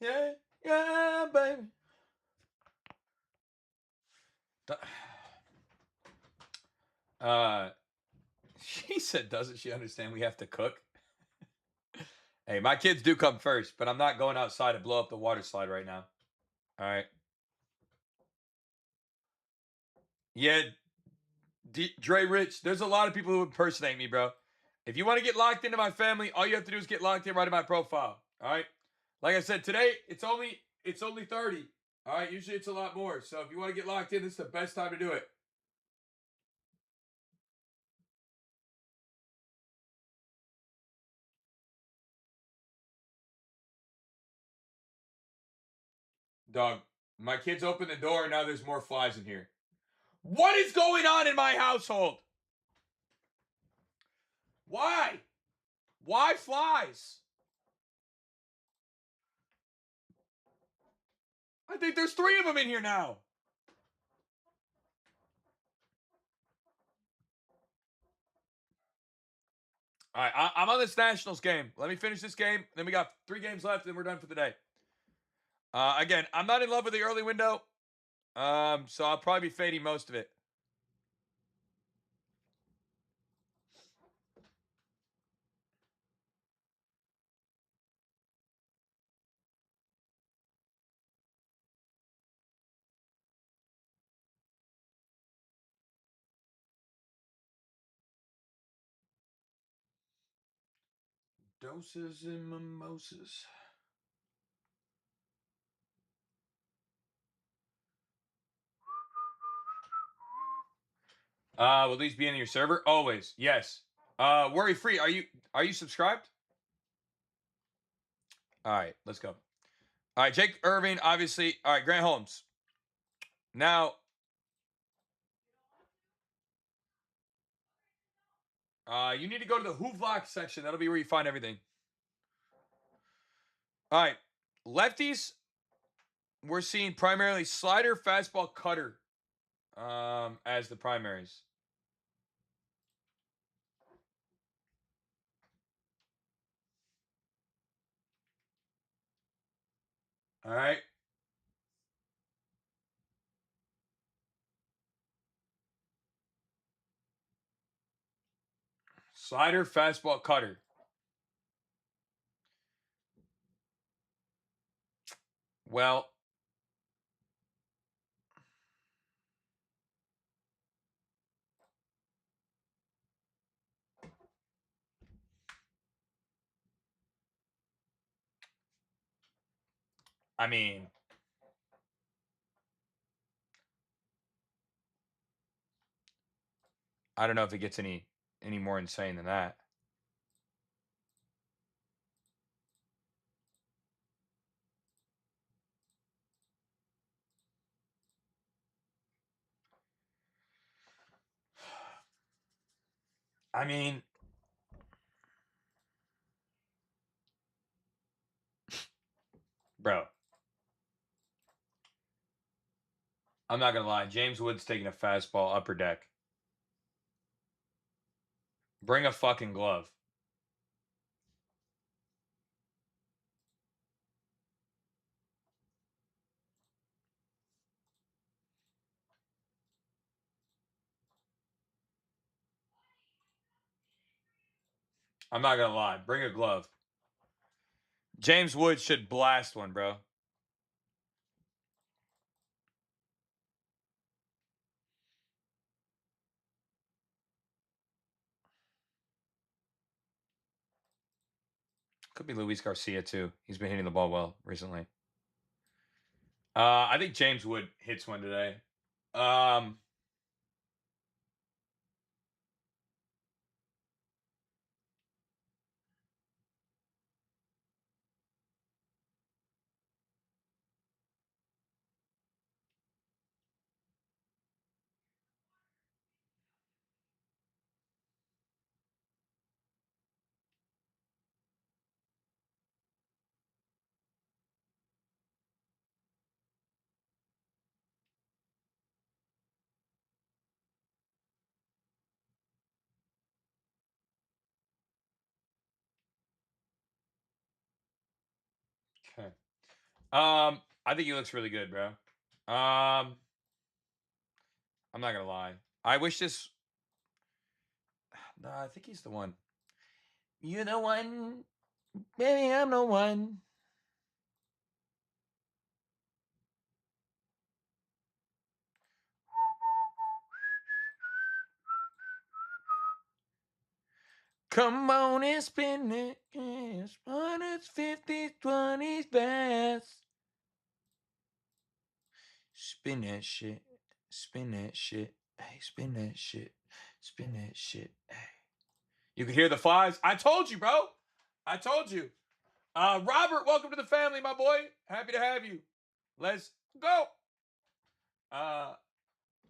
[SPEAKER 1] Yeah, baby. She said, doesn't she understand we have to cook? Hey, my kids do come first, but I'm not going outside to blow up the water slide right now. All right. Yeah, Dre Rich, there's a lot of people who impersonate me, bro. If you want to get locked into my family, all you have to do is get locked in right in my profile. All right. Like I said, today it's only 30. All right. Usually it's a lot more. So if you want to get locked in, this is the best time to do it. Dog, my kids opened the door and now there's more flies in here. What is going on in my household? Why? Why flies? I think there's 3 of them in here now. All right, I'm on this Nationals game. Let me finish this game. Then we got 3 games left, and we're done for the day. Again, I'm not in love with the early window, so I'll probably be fading most of it. Doses and mimosas. Will these be in your server? Always, yes. Worry free. Are you subscribed? All right, let's go. All right, Jake Irving, obviously. All right, Grant Holmes. Now, you need to go to the Hoovlock section. That'll be where you find everything. All right, lefties. We're seeing primarily slider, fastball, cutter, as the primaries. All right. Slider, fastball, cutter. Well, I mean, I don't know if it gets any more insane than that. I mean, bro, I'm not gonna lie. James Wood's taking a fastball upper deck. Bring a fucking glove. I'm not gonna lie. Bring a glove. James Wood should blast one, bro. Could be Luis Garcia too. He's been hitting the ball well recently. I think James Wood hits one today. Um, okay. I think he looks really good, bro. I'm not gonna lie. I wish this. No, I think he's the one. You the one, baby. I'm the one. Come on and spin it. Yes, 50s, 20s, best. Spin that shit. Spin that shit. Hey, spin that shit. Spin that shit. Hey. You can hear the fives. I told you, bro. I told you. Robert, welcome to the family, my boy. Happy to have you. Let's go.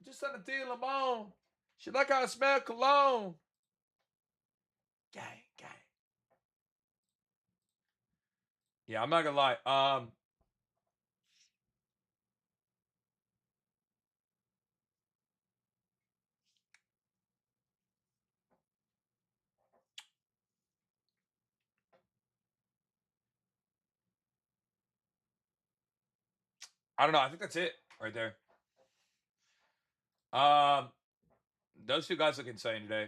[SPEAKER 1] Just on the deal, Lamone. She like how I smell cologne. Gang, gang. Yeah, I'm not gonna lie. I don't know. I think that's it right there. Um, those two guys look insane today.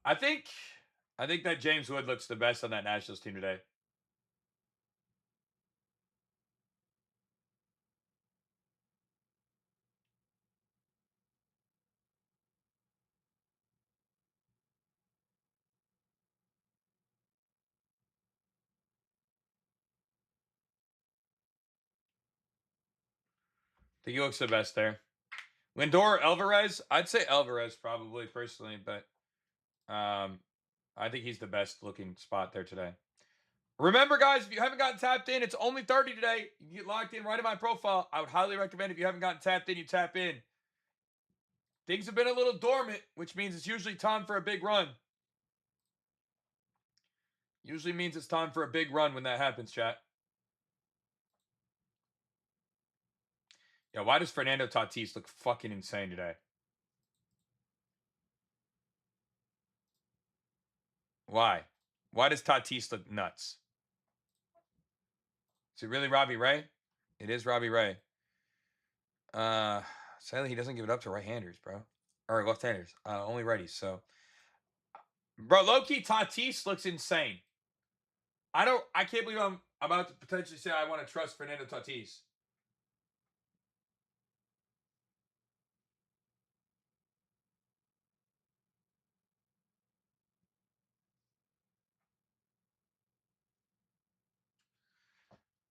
[SPEAKER 1] I think that James Wood looks the best on that Nationals team today. I think he looks the best there. Lindor, Alvarez. I'd say Alvarez probably personally, but I think he's the best looking spot there today. Remember, guys, if you haven't gotten tapped in, it's only 30 today. You can get locked in right in my profile. I would highly recommend if you haven't gotten tapped in, you tap in. Things have been a little dormant, which means it's usually time for a big run. Usually means it's time for a big run when that happens, chat. Yeah, why does Fernando Tatis look fucking insane today? Why? Why does Tatis look nuts? Is it really Robbie Ray? It is Robbie Ray. Sadly, he doesn't give it up to right-handers, bro. Or left-handers. Only righties. So, bro, low-key Tatis looks insane. I can't believe I'm about to potentially say I want to trust Fernando Tatis.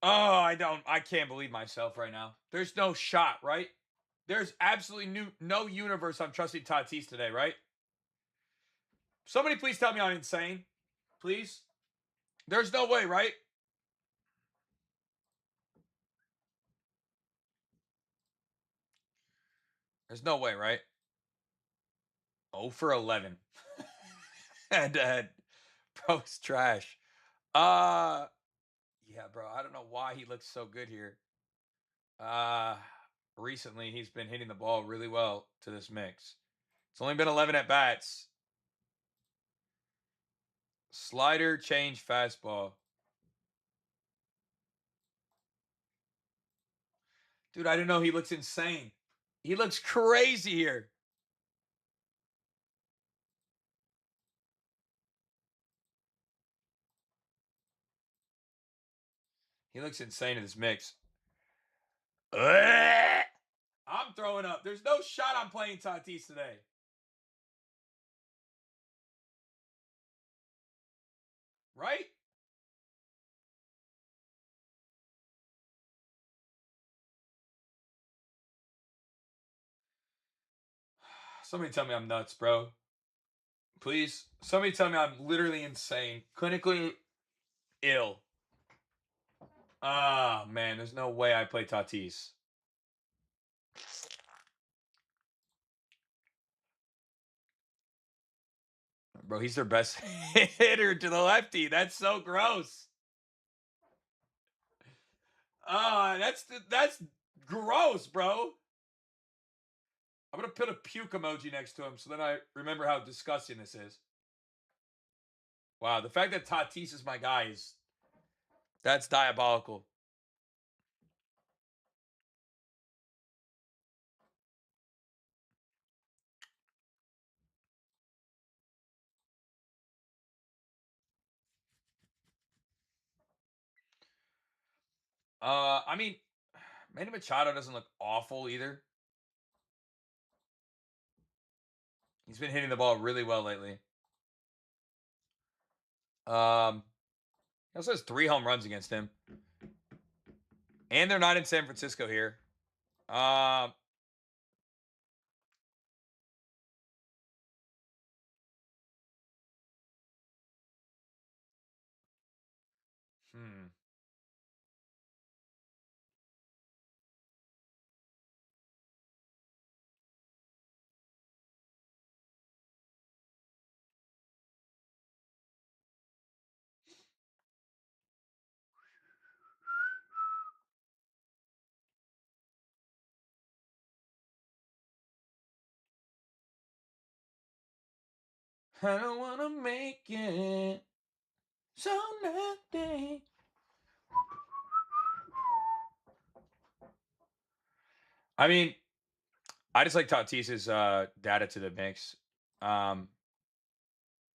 [SPEAKER 1] Oh, I can't believe myself right now. There's no shot, right? There's absolutely no universe I'm trusting Tatis today, right? Somebody please tell me I'm insane. Please. There's no way, right? There's no way, right? 0 for 11. and bro, it's trash. Yeah, bro. I don't know why he looks so good here. Recently he's been hitting the ball really well to this mix. It's only been 11 at bats. Slider, change, fastball. Dude, I didn't know he looks insane. He looks crazy here. He looks insane in this mix. I'm throwing up. There's no shot I'm playing Tatis today. Right? Somebody tell me I'm nuts, bro. Please. Somebody tell me I'm literally insane. Clinically ill. Ah, man. There's no way I play Tatis. Bro, he's their best hitter to the lefty. That's so gross. That's gross, bro. I'm gonna put a puke emoji next to him so then I remember how disgusting this is. Wow, the fact that Tatis is my guy that's diabolical. I mean, Manny Machado doesn't look awful either. He's been hitting the ball really well lately. He also has 3 home runs against him. And they're not in San Francisco here. Um, hmm. I don't wanna make it so nothing. I mean, I just like Tatis's data to the mix. Um,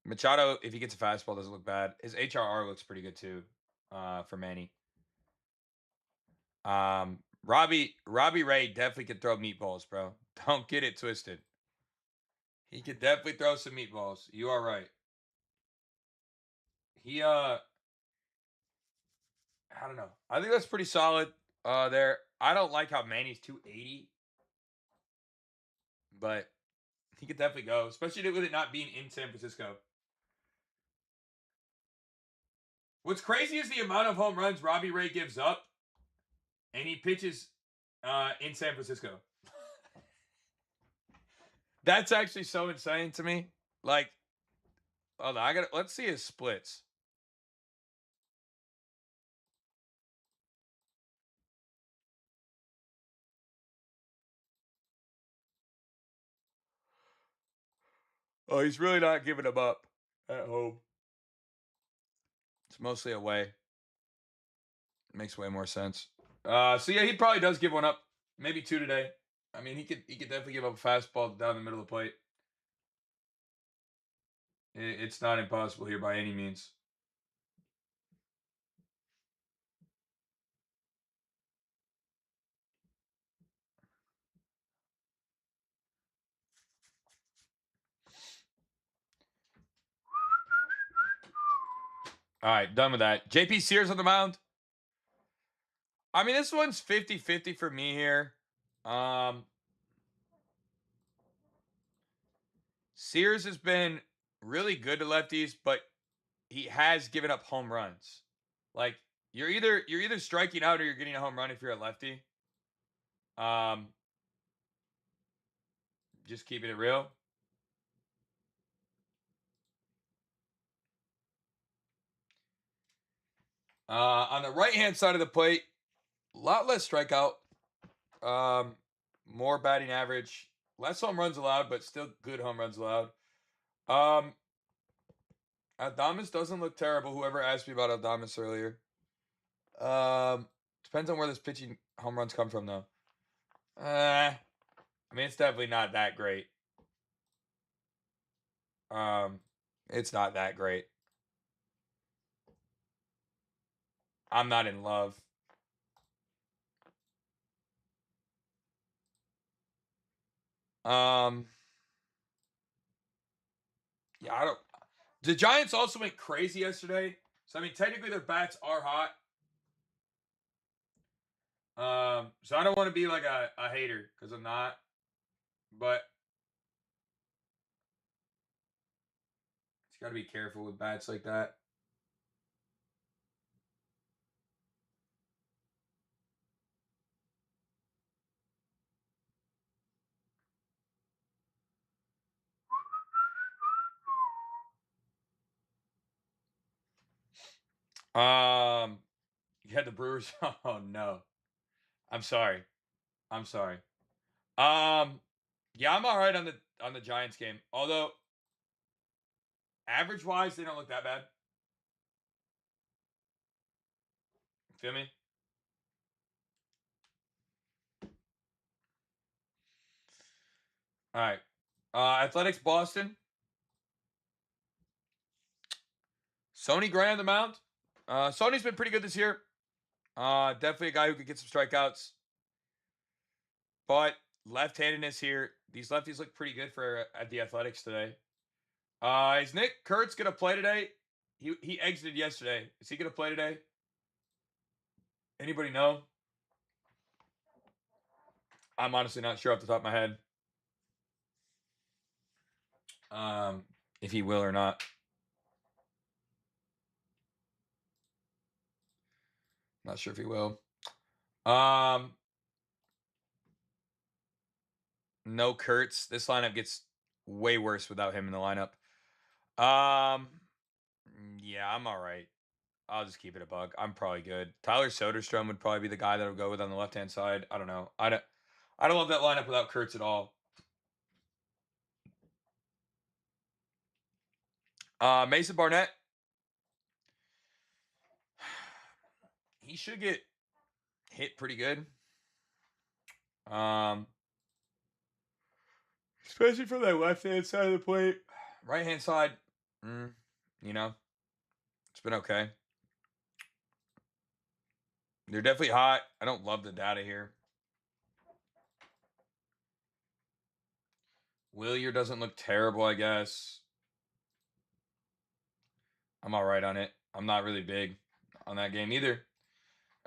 [SPEAKER 1] Machado, if he gets a fastball, doesn't look bad. His HRR looks pretty good too. For Manny. Robbie Ray definitely could throw meatballs, bro. Don't get it twisted. He could definitely throw some meatballs. You are right. He I don't know. I think that's pretty solid. There. I don't like how Manny's 280, but he could definitely go, especially with it not being in San Francisco. What's crazy is the amount of home runs Robbie Ray gives up, and he pitches in San Francisco. That's actually so insane to me. Like, hold on, let's see his splits. Oh, he's really not giving them up at home. It's mostly away. Makes way more sense. So yeah, he probably does give one up. Maybe two today. I mean, he could definitely give up a fastball down the middle of the plate. It's not impossible here by any means. All right, done with that. JP Sears on the mound. I mean, this one's 50-50 for me here. Sears has been really good to lefties, but he has given up home runs. Like you're either striking out or you're getting a home run if you're a lefty. Um, just keeping it real. On the right hand side of the plate, a lot less strikeout, um, more batting average, less home runs allowed, but still good home runs allowed. Um, Adames doesn't look terrible. Whoever asked me about Adames earlier. Depends on where this pitching home runs come from, though. I mean, it's definitely not that great. Um, it's not that great. I'm not in love. Um, yeah, I don't. The Giants also went crazy yesterday. So I mean, technically their bats are hot. So I don't want to be like a hater because I'm not. But you got to be careful with bats like that. You had the Brewers. Oh no, I'm sorry. I'm sorry. Yeah, I'm all right on the Giants game. Although average wise, they don't look that bad. Feel me? All right. Athletics Boston. Sonny Gray on the mound. Sony's been pretty good this year. Definitely a guy who could get some strikeouts. But left-handedness here. These lefties look pretty good for at the Athletics today. Is Nick Kurtz gonna play today? He exited yesterday. Is he gonna play today? Anybody know? I'm honestly not sure off the top of my head. If he will or not. Not sure if he will. No Kurtz. This lineup gets way worse without him in the lineup. Yeah, I'm all right. I'll just keep it a bug. I'm probably good. Tyler Soderstrom would probably be the guy that would go with on the left hand side. I don't know. I don't love that lineup without Kurtz at all. Mason Barnett. He should get hit pretty good. Especially from that left hand side of the plate. Right hand side, you know, it's been okay. They're definitely hot. I don't love the data here. Willier doesn't look terrible, I guess. I'm all right on it. I'm not really big on that game either.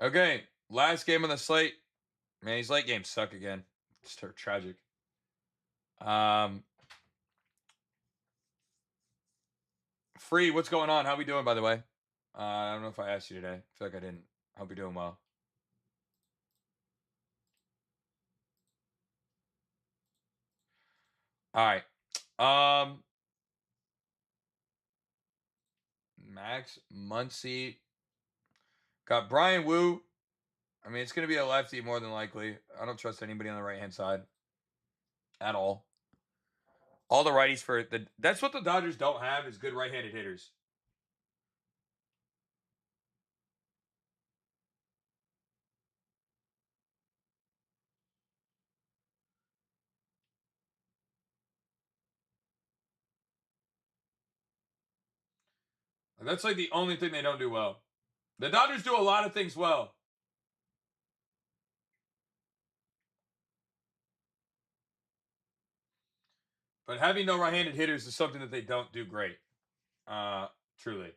[SPEAKER 1] Okay, last game on the slate. Man, these late games suck again. It's tragic. Free, what's going on? How we doing, by the way? I don't know if I asked you today. I feel like I didn't. Hope you're doing well. All right. Max Muncy. Got Brian Wu. I mean, it's going to be a lefty more than likely. I don't trust anybody on the right hand side at all. All the righties for the. That's what the Dodgers don't have is good right-handed hitters. That's like the only thing they don't do well. The Dodgers do a lot of things well. But having no right-handed hitters is something that they don't do great. Truly.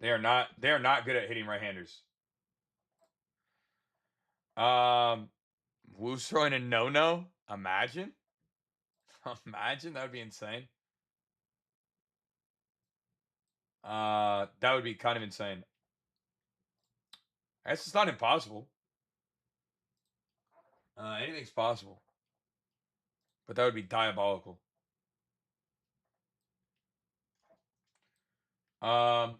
[SPEAKER 1] They are not good at hitting right-handers. Wu's throwing a no-no. Imagine. Imagine, that would be insane. That would be kind of insane. I guess it's not impossible. Anything's possible. But that would be diabolical. Looking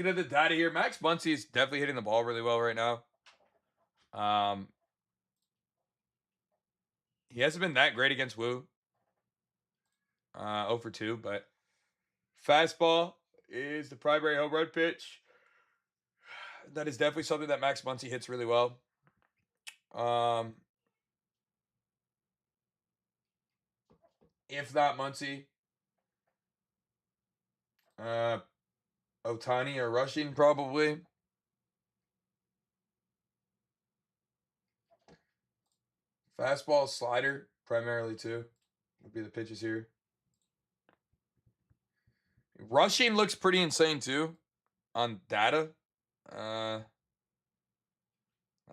[SPEAKER 1] at the data here, Max Muncy is definitely hitting the ball really well right now. He hasn't been that great against Wu. 0 for 2, but fastball is the primary home run pitch. That is definitely something that Max Muncy hits really well. If not Muncy, Otani or Rushing probably. Fastball, slider, primarily too, would be the pitches here. Rushing looks pretty insane too on data. Not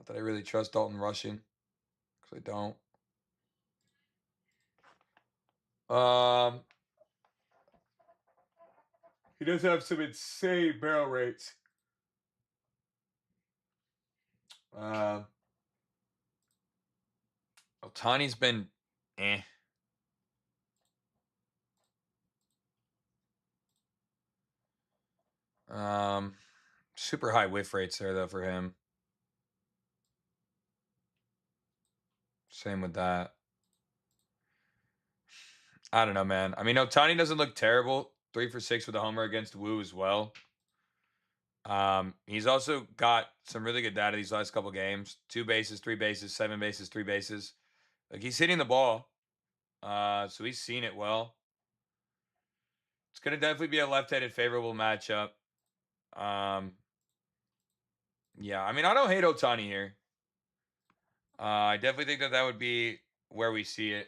[SPEAKER 1] that I really trust Dalton Rushing, because I don't. He does have some insane barrel rates. Otani's been super high whiff rates there though for him. Same with that. I don't know, man. I mean, Otani doesn't look terrible. 3 for 6 with a homer against Wu as well. He's also got some really good data these last couple games. 2 bases, 3 bases, 7 bases, 3 bases. Like, he's hitting the ball. So he's seen it well. It's gonna definitely be a left-handed favorable matchup. Yeah, I mean, I don't hate Otani here. I definitely think that would be where we see it,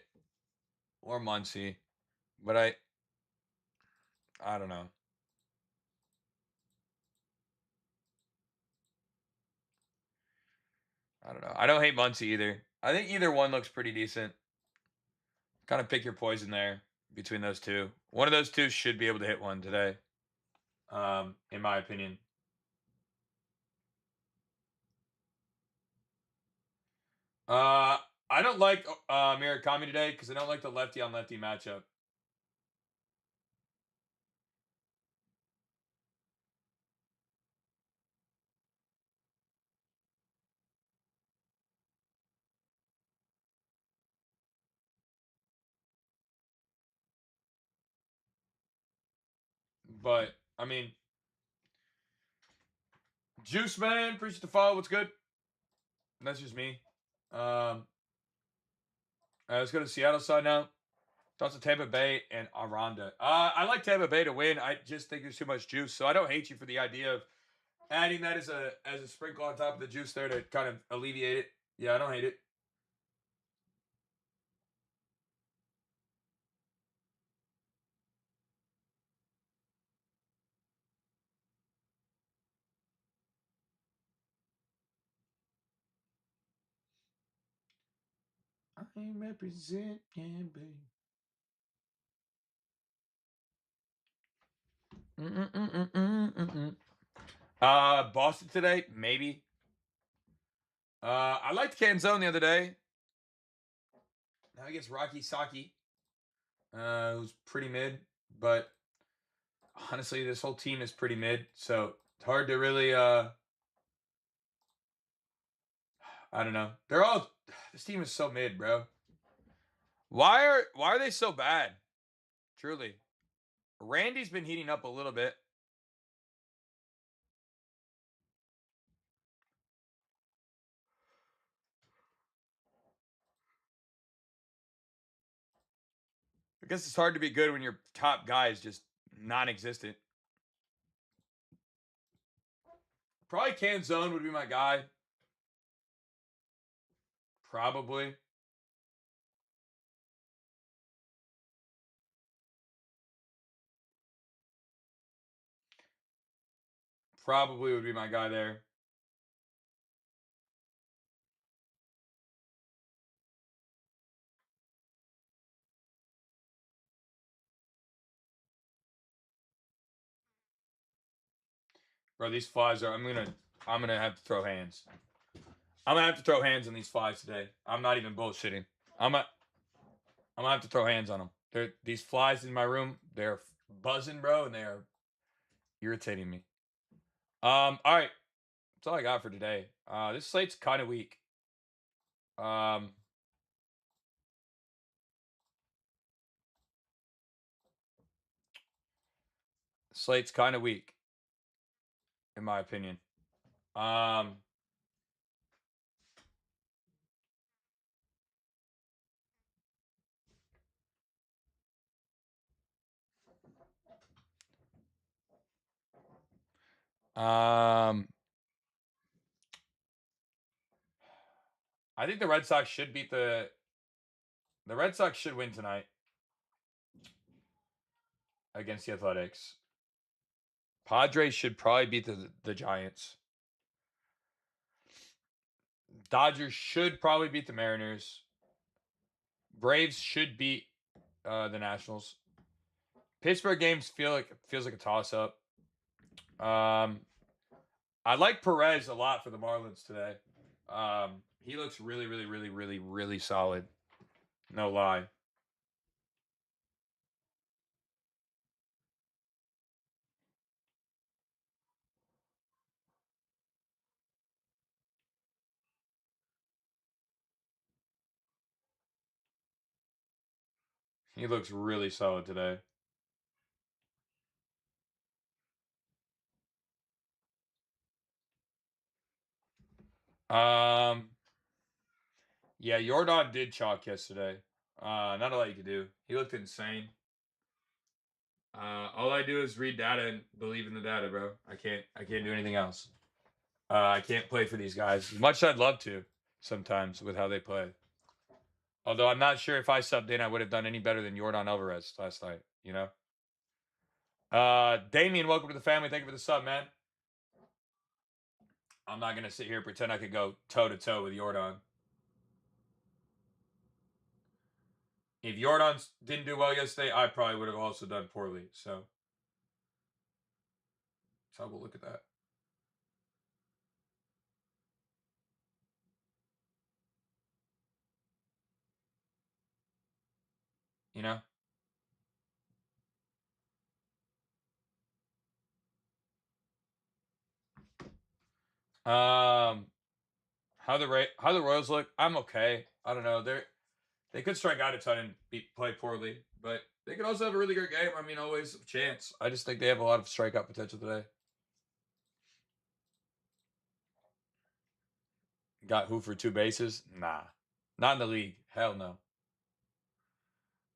[SPEAKER 1] or Muncy, but I don't know. I don't know. I don't hate Muncy either. I think either one looks pretty decent. Kind of pick your poison there between those two. One of those two should be able to hit one today, in my opinion. I don't like Murakami today because I don't like the lefty on lefty matchup. But I mean, Juice Man, appreciate the follow. What's good? That's just me. Let's go to Seattle side now. Thoughts of Tampa Bay and Aranda. I like Tampa Bay to win. I just think there's too much juice, so I don't hate you for the idea of adding that as a sprinkle on top of the juice there to kind of alleviate it. Yeah, I don't hate it. I represent Tampa Bay. Boston today, maybe. I liked Canzone the other day. Now he gets Rocky Saki, who's pretty mid, but honestly, this whole team is pretty mid, so it's hard to really. I don't know. They're all. This team is so mid, bro. Why are they so bad? Truly, Randy's been heating up a little bit. I guess it's hard to be good when your top guy is just non-existent. Probably Canzone would be my guy. Probably. Probably would be my guy there. Bro, these flies are. I'm gonna have to throw hands. I'm gonna have to throw hands on these flies today. I'm not even bullshitting. I'm gonna have to throw hands on them. These flies in my room. They're buzzing, bro, and they are irritating me. All right, that's all I got for today. This slate's kind of weak. Um, slate's kind of weak, in my opinion. Um, um, I think the Red Sox should beat the Red Sox should win tonight against the Athletics. Padres should probably beat the Giants. Dodgers should probably beat the Mariners. Braves should beat the Nationals. Pittsburgh games feels like a toss up. I like Perez a lot for the Marlins today. He looks really solid. No lie. He looks really solid today. Um, yeah, Jordan did chalk yesterday. Not a lot you could do. He looked insane. All I do is read data and believe in the data, bro. I can't do anything else. I can't play for these guys as much as I'd love to sometimes with how they play. Although I'm not sure if I subbed in, I would have done any better than Jordan Alvarez last night. You know. Damien, welcome to the family. Thank you for the sub, man. I'm not gonna sit here and pretend I could go toe to toe with Jordan. If Jordan didn't do well yesterday, I probably would have also done poorly. So we'll look at that. You know. How the Royals look? I'm okay. I don't know. They could strike out a ton and play poorly, But they could also have a really great game. I mean, always a chance. I just think they have a lot of strikeout potential today. Got who for 2 bases? Nah. Not in the league. Hell no.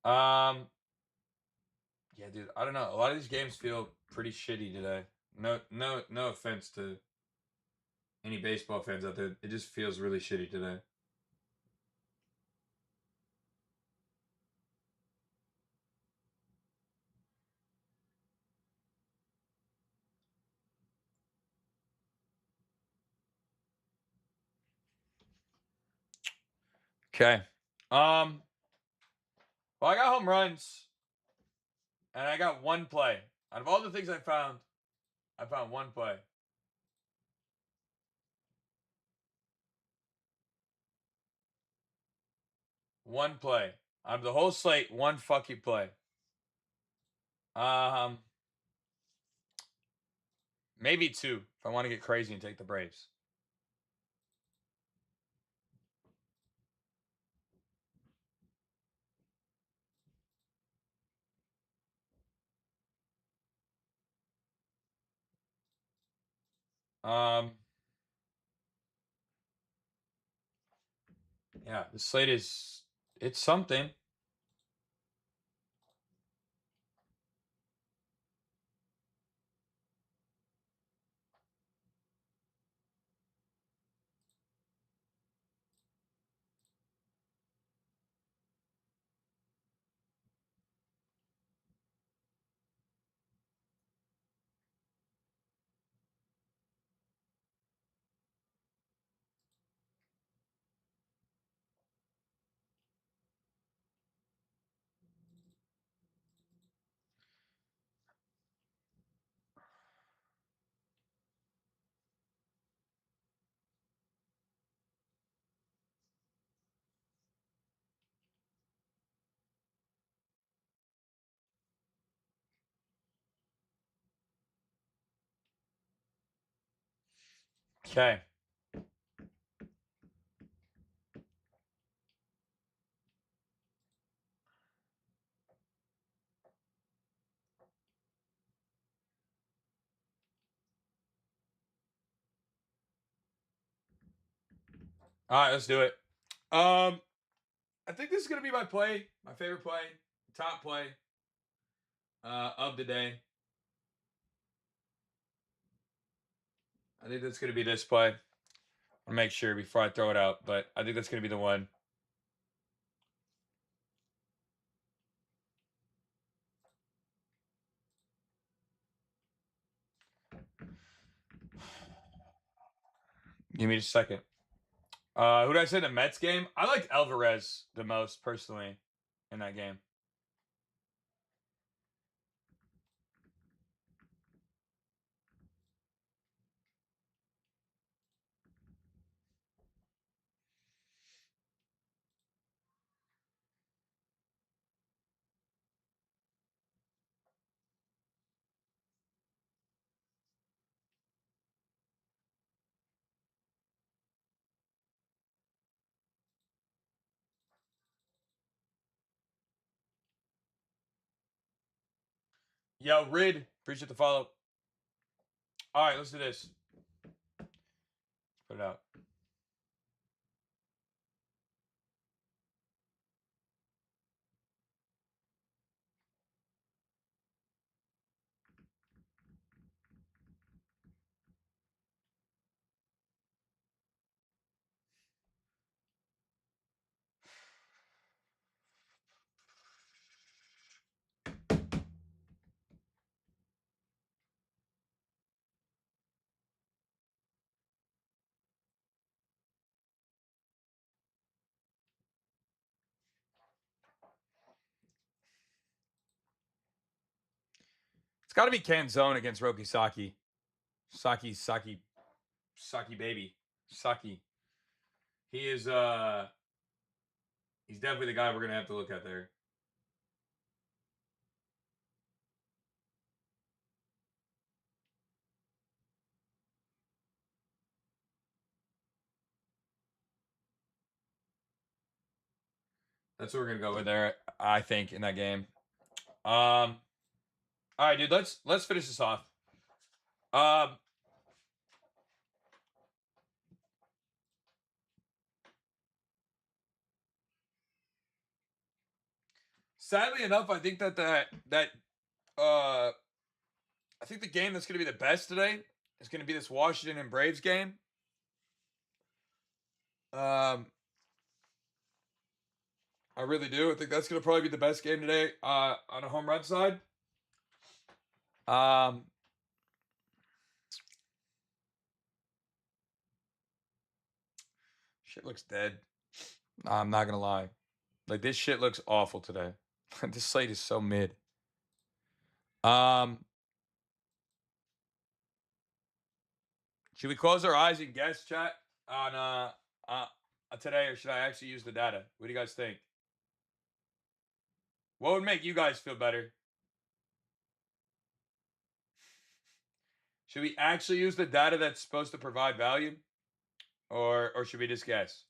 [SPEAKER 1] Yeah, dude. I don't know. A lot of these games feel pretty shitty today. No offense to any baseball fans out there. It just feels really shitty today. Okay. Well, I got home runs, and I got one play. Out of all the things I found one play. One play. Out of the whole slate, one fucking play. Um, Maybe two if I want to get crazy and take the Braves. Um, yeah, the slate it's something. Okay. All right, let's do it. I think this is gonna be my play, my favorite play, top play of the day. I think that's gonna be this play. I'll make sure before I throw it out, but I think that's gonna be the one. Give me just a second. Who did I say in the Mets game? I liked Alvarez the most personally in that game. Yo, Rid, appreciate the follow. All right, let's do this. Put it out. It's got to be Canzone against Roki Saki. Saki baby. Saki. He is he's definitely the guy we're gonna have to look at there. That's what we're gonna go with there, I think, in that game. All right, dude. Let's finish this off. Um, Sadly enough, I think that uh, I think the game that's going to be the best today is going to be this Washington and Braves game. Um, I really do. I think that's going to probably be the best game today on a home run side. Um, Shit looks dead. Nah, I'm not gonna lie. Like this shit looks awful today. This slate is so mid. Um, should we close our eyes and guess, chat, on today, or should I actually use the data? What do you guys think? What would make you guys feel better? Should we actually use the data that's supposed to provide value, or should we just guess?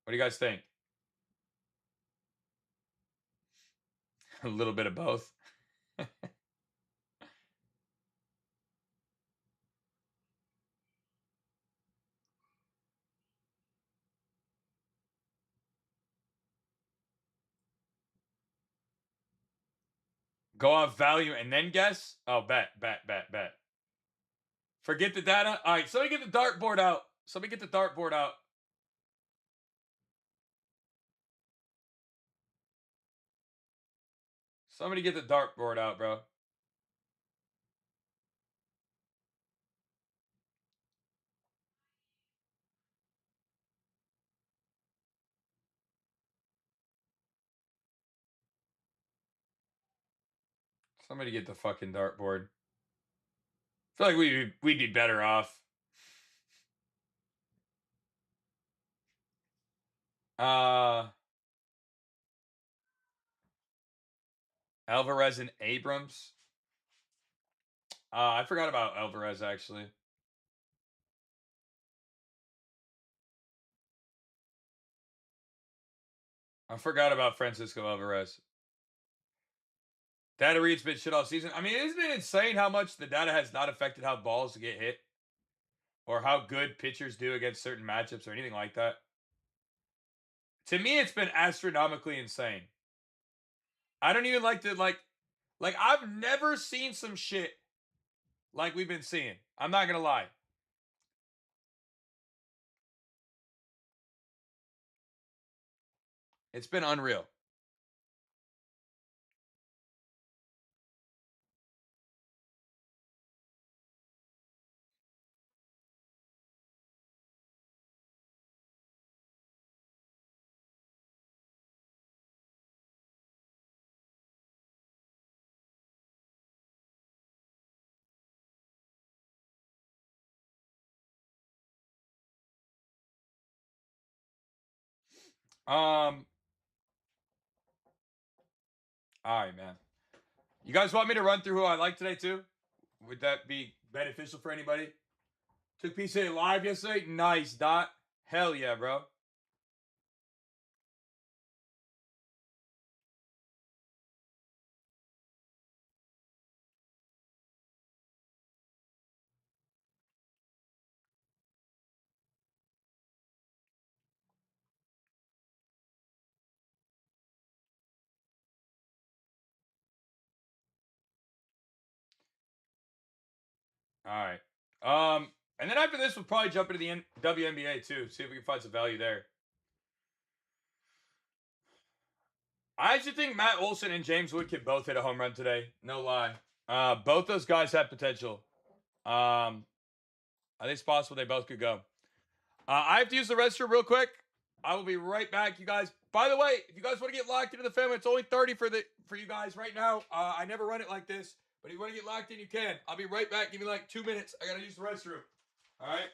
[SPEAKER 1] What do you guys think? A little bit of both. Go off value and then guess. Oh, bet. Forget the data. All right, somebody get the dartboard out. Somebody get the dartboard out. Somebody get the dartboard out, bro. Somebody get the fucking dartboard. I feel like we'd be better off. Alvarez and Abrams. I forgot about Alvarez actually. I forgot about Francisco Alvarez. Data reads been shit all season. I mean, isn't it insane how much the data has not affected how balls get hit or how good pitchers do against certain matchups or anything like that? To me, it's been astronomically insane. I don't even like to like I've never seen some shit like we've been seeing. I'm not gonna lie. It's been unreal. Um, all right, man. You guys want me to run through who I like today too? Would that be beneficial for anybody? Took PCA live yesterday. Nice, Dot. Hell yeah, bro. All right. And then after this, we'll probably jump into the WNBA too. See if we can find some value there. I actually think Matt Olson and James Wood could both hit a home run today. No lie. Both those guys have potential. I think it's possible they both could go. I have to use the restroom real quick. I will be right back, you guys. By the way, if you guys want to get locked into the family, it's only 30 for you guys right now. I never run it like this, but if you want to get locked in, you can. I'll be right back. Give me like 2 minutes. I gotta use the restroom. All right.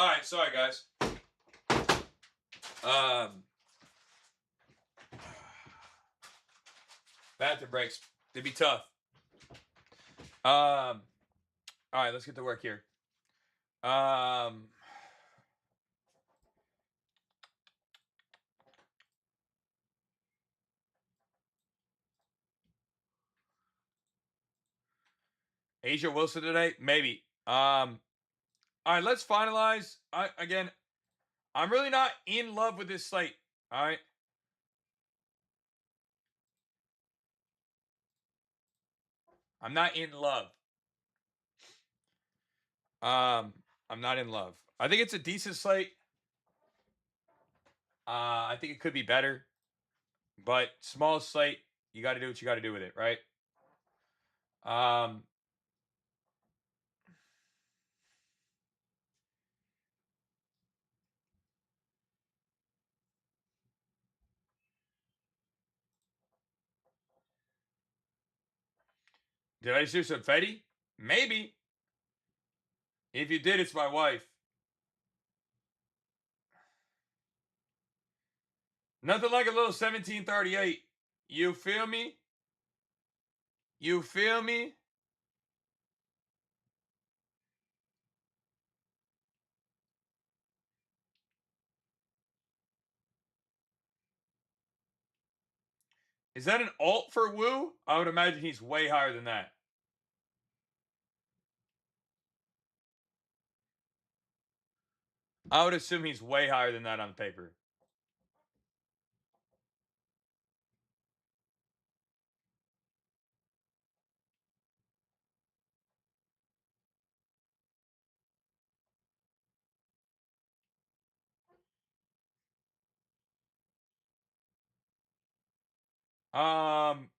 [SPEAKER 1] All right, sorry guys. Bathroom breaks. They'd be tough. All right, let's get to work here. Asia Wilson today, maybe. All right, let's finalize. Again, I'm really not in love with this slate. All right. I'm not in love. I'm not in love. I think it's a decent slate. I think it could be better, but small slate, you got to do what you got to do with it, right? Um, did I just do some Fetty? Maybe. If you did, it's my wife. Nothing like a little 1738. You feel me? You feel me? Is that an alt for Woo? I would imagine he's way higher than that. I would assume he's way higher than that on paper. Um,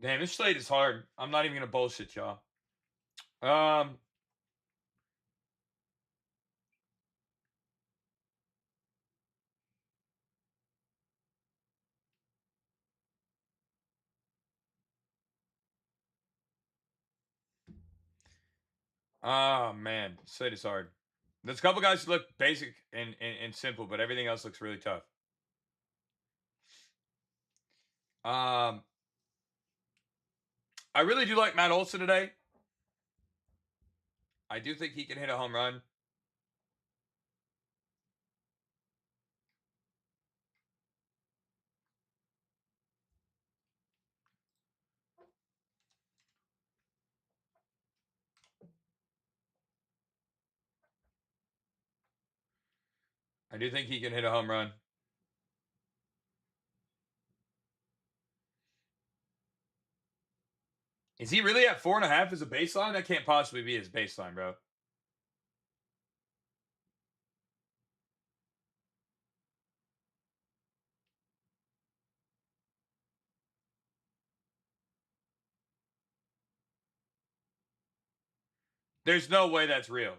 [SPEAKER 1] Damn, this slate is hard. I'm not even gonna bullshit y'all. Um, oh man, slate is hard. There's a couple guys who look basic and simple, but everything else looks really tough. Um, I really do like Matt Olson today. I do think he can hit a home run. I do think he can hit a home run. Is he really at 4.5 as a baseline? That can't possibly be his baseline, bro. There's no way that's real.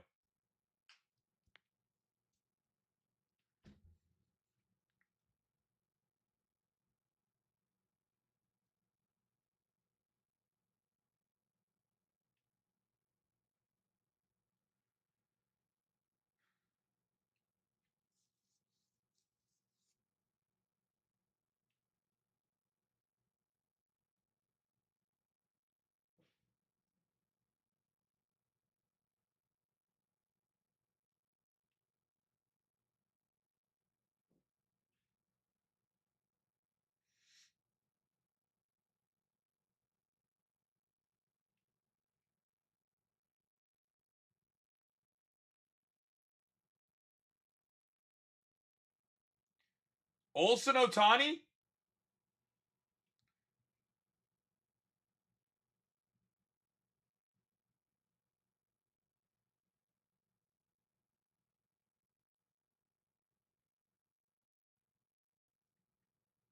[SPEAKER 1] Olson Otani?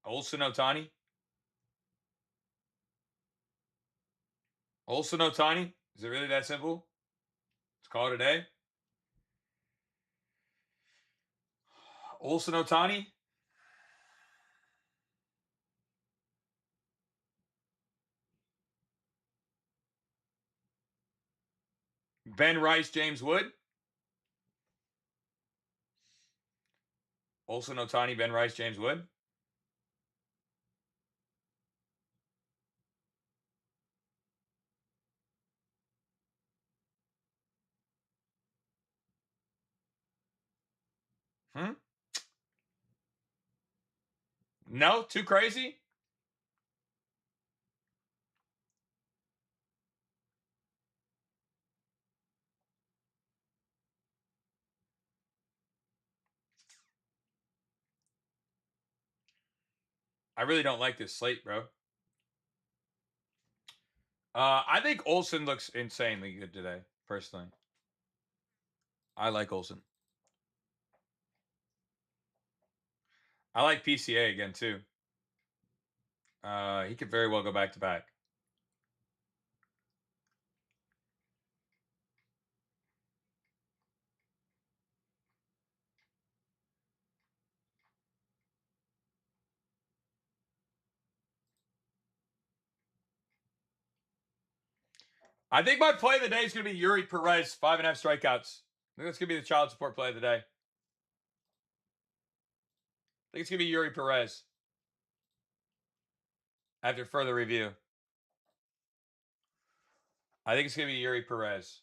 [SPEAKER 1] Olson Otani? Olson Otani? Is it really that simple? Let's call it a day. Olsen Otani. Ben Rice, James Wood. Olsen Otani, Ben Rice, James Wood. No, too crazy. I really don't like this slate, bro. I think Olsen looks insanely good today, personally. I like Olsen. I like PCA again, too. He could very well go back to back. I think my play of the day is going to be Yuri Perez, 5.5 strikeouts. I think that's going to be the child support play of the day. I think it's going to be Yuri Perez. After further review. I think it's going to be Yuri Perez.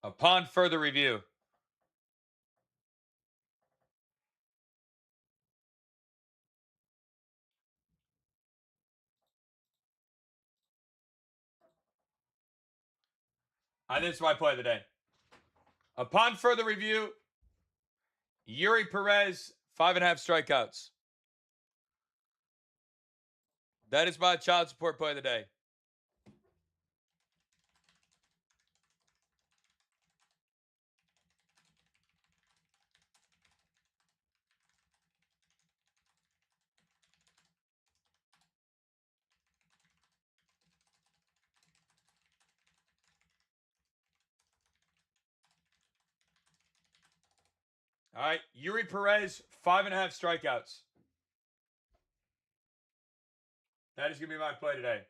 [SPEAKER 1] Upon further review. I think it's my play of the day. Upon further review, Yuri Perez, 5.5 strikeouts. That is my child support play of the day. All right, Yuri Perez, 5.5 strikeouts. That is going to be my play today.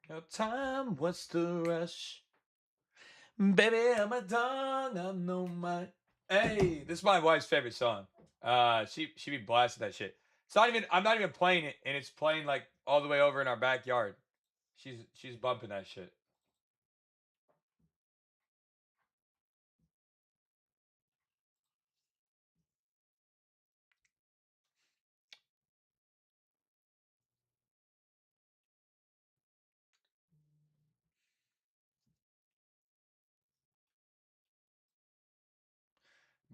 [SPEAKER 1] No time, what's the rush? Baby, I'm a dog, I know my... Hey, this is my wife's favorite song. She be blasting that shit. It's not even, I'm not even playing it, and it's playing like all the way over in our backyard. She's bumping that shit.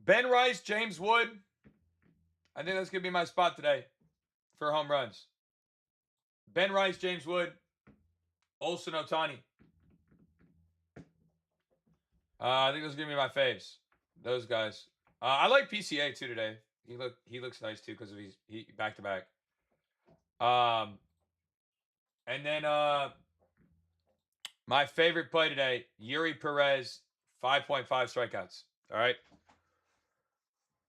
[SPEAKER 1] Ben Rice, James Wood. I think that's gonna be my spot today for home runs. Ben Rice, James Wood, Olsen Otani. I think those are gonna be my faves. Those guys. I like PCA too today. He looks nice too because of he back to back. And then my favorite play today, Yuri Perez, 5.5 strikeouts. All right.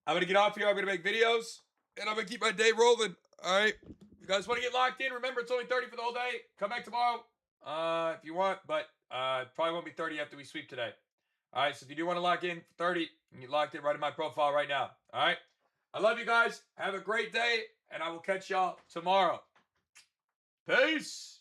[SPEAKER 1] I'm gonna get off here. I'm gonna make videos, and I'm gonna keep my day rolling. All right. You guys want to get locked in? Remember, it's only 30 for the whole day. Come back tomorrow if you want, but probably won't be 30 after we sweep today. All right. So if you do want to lock in for 30, you get locked in right in my profile right now. All right. I love you guys. Have a great day, and I will catch y'all tomorrow. Peace.